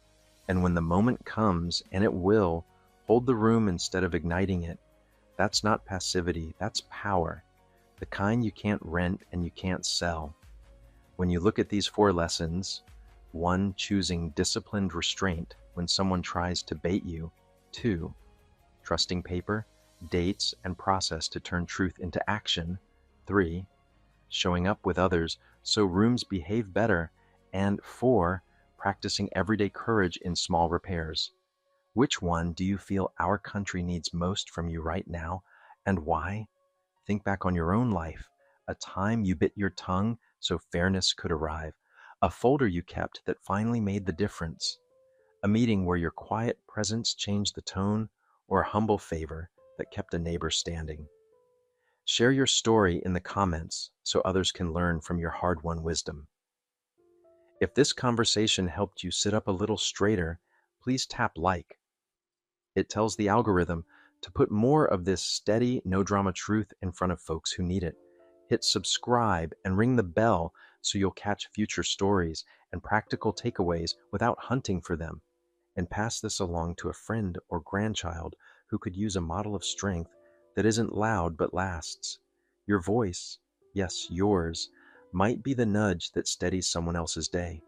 And when the moment comes, and it will, hold the room instead of igniting it. That's not passivity, that's power. The kind you can't rent and you can't sell. When you look at these 4 lessons, 1, choosing disciplined restraint when someone tries to bait you. 2, trusting paper, dates, and process to turn truth into action. 3, showing up with others so rooms behave better. And 4, practicing everyday courage in small repairs. Which one do you feel our country needs most from you right now, and why? Think back on your own life, a time you bit your tongue so fairness could arrive, a folder you kept that finally made the difference, a meeting where your quiet presence changed the tone, or a humble favor that kept a neighbor standing. Share your story in the comments so others can learn from your hard-won wisdom. If this conversation helped you sit up a little straighter, please tap like. It tells the algorithm to put more of this steady, no drama truth in front of folks who need it. Hit subscribe and ring the bell so you'll catch future stories and practical takeaways without hunting for them. And pass this along to a friend or grandchild who could use a model of strength that isn't loud but lasts. Your voice, yes, yours, might be the nudge that steadies someone else's day.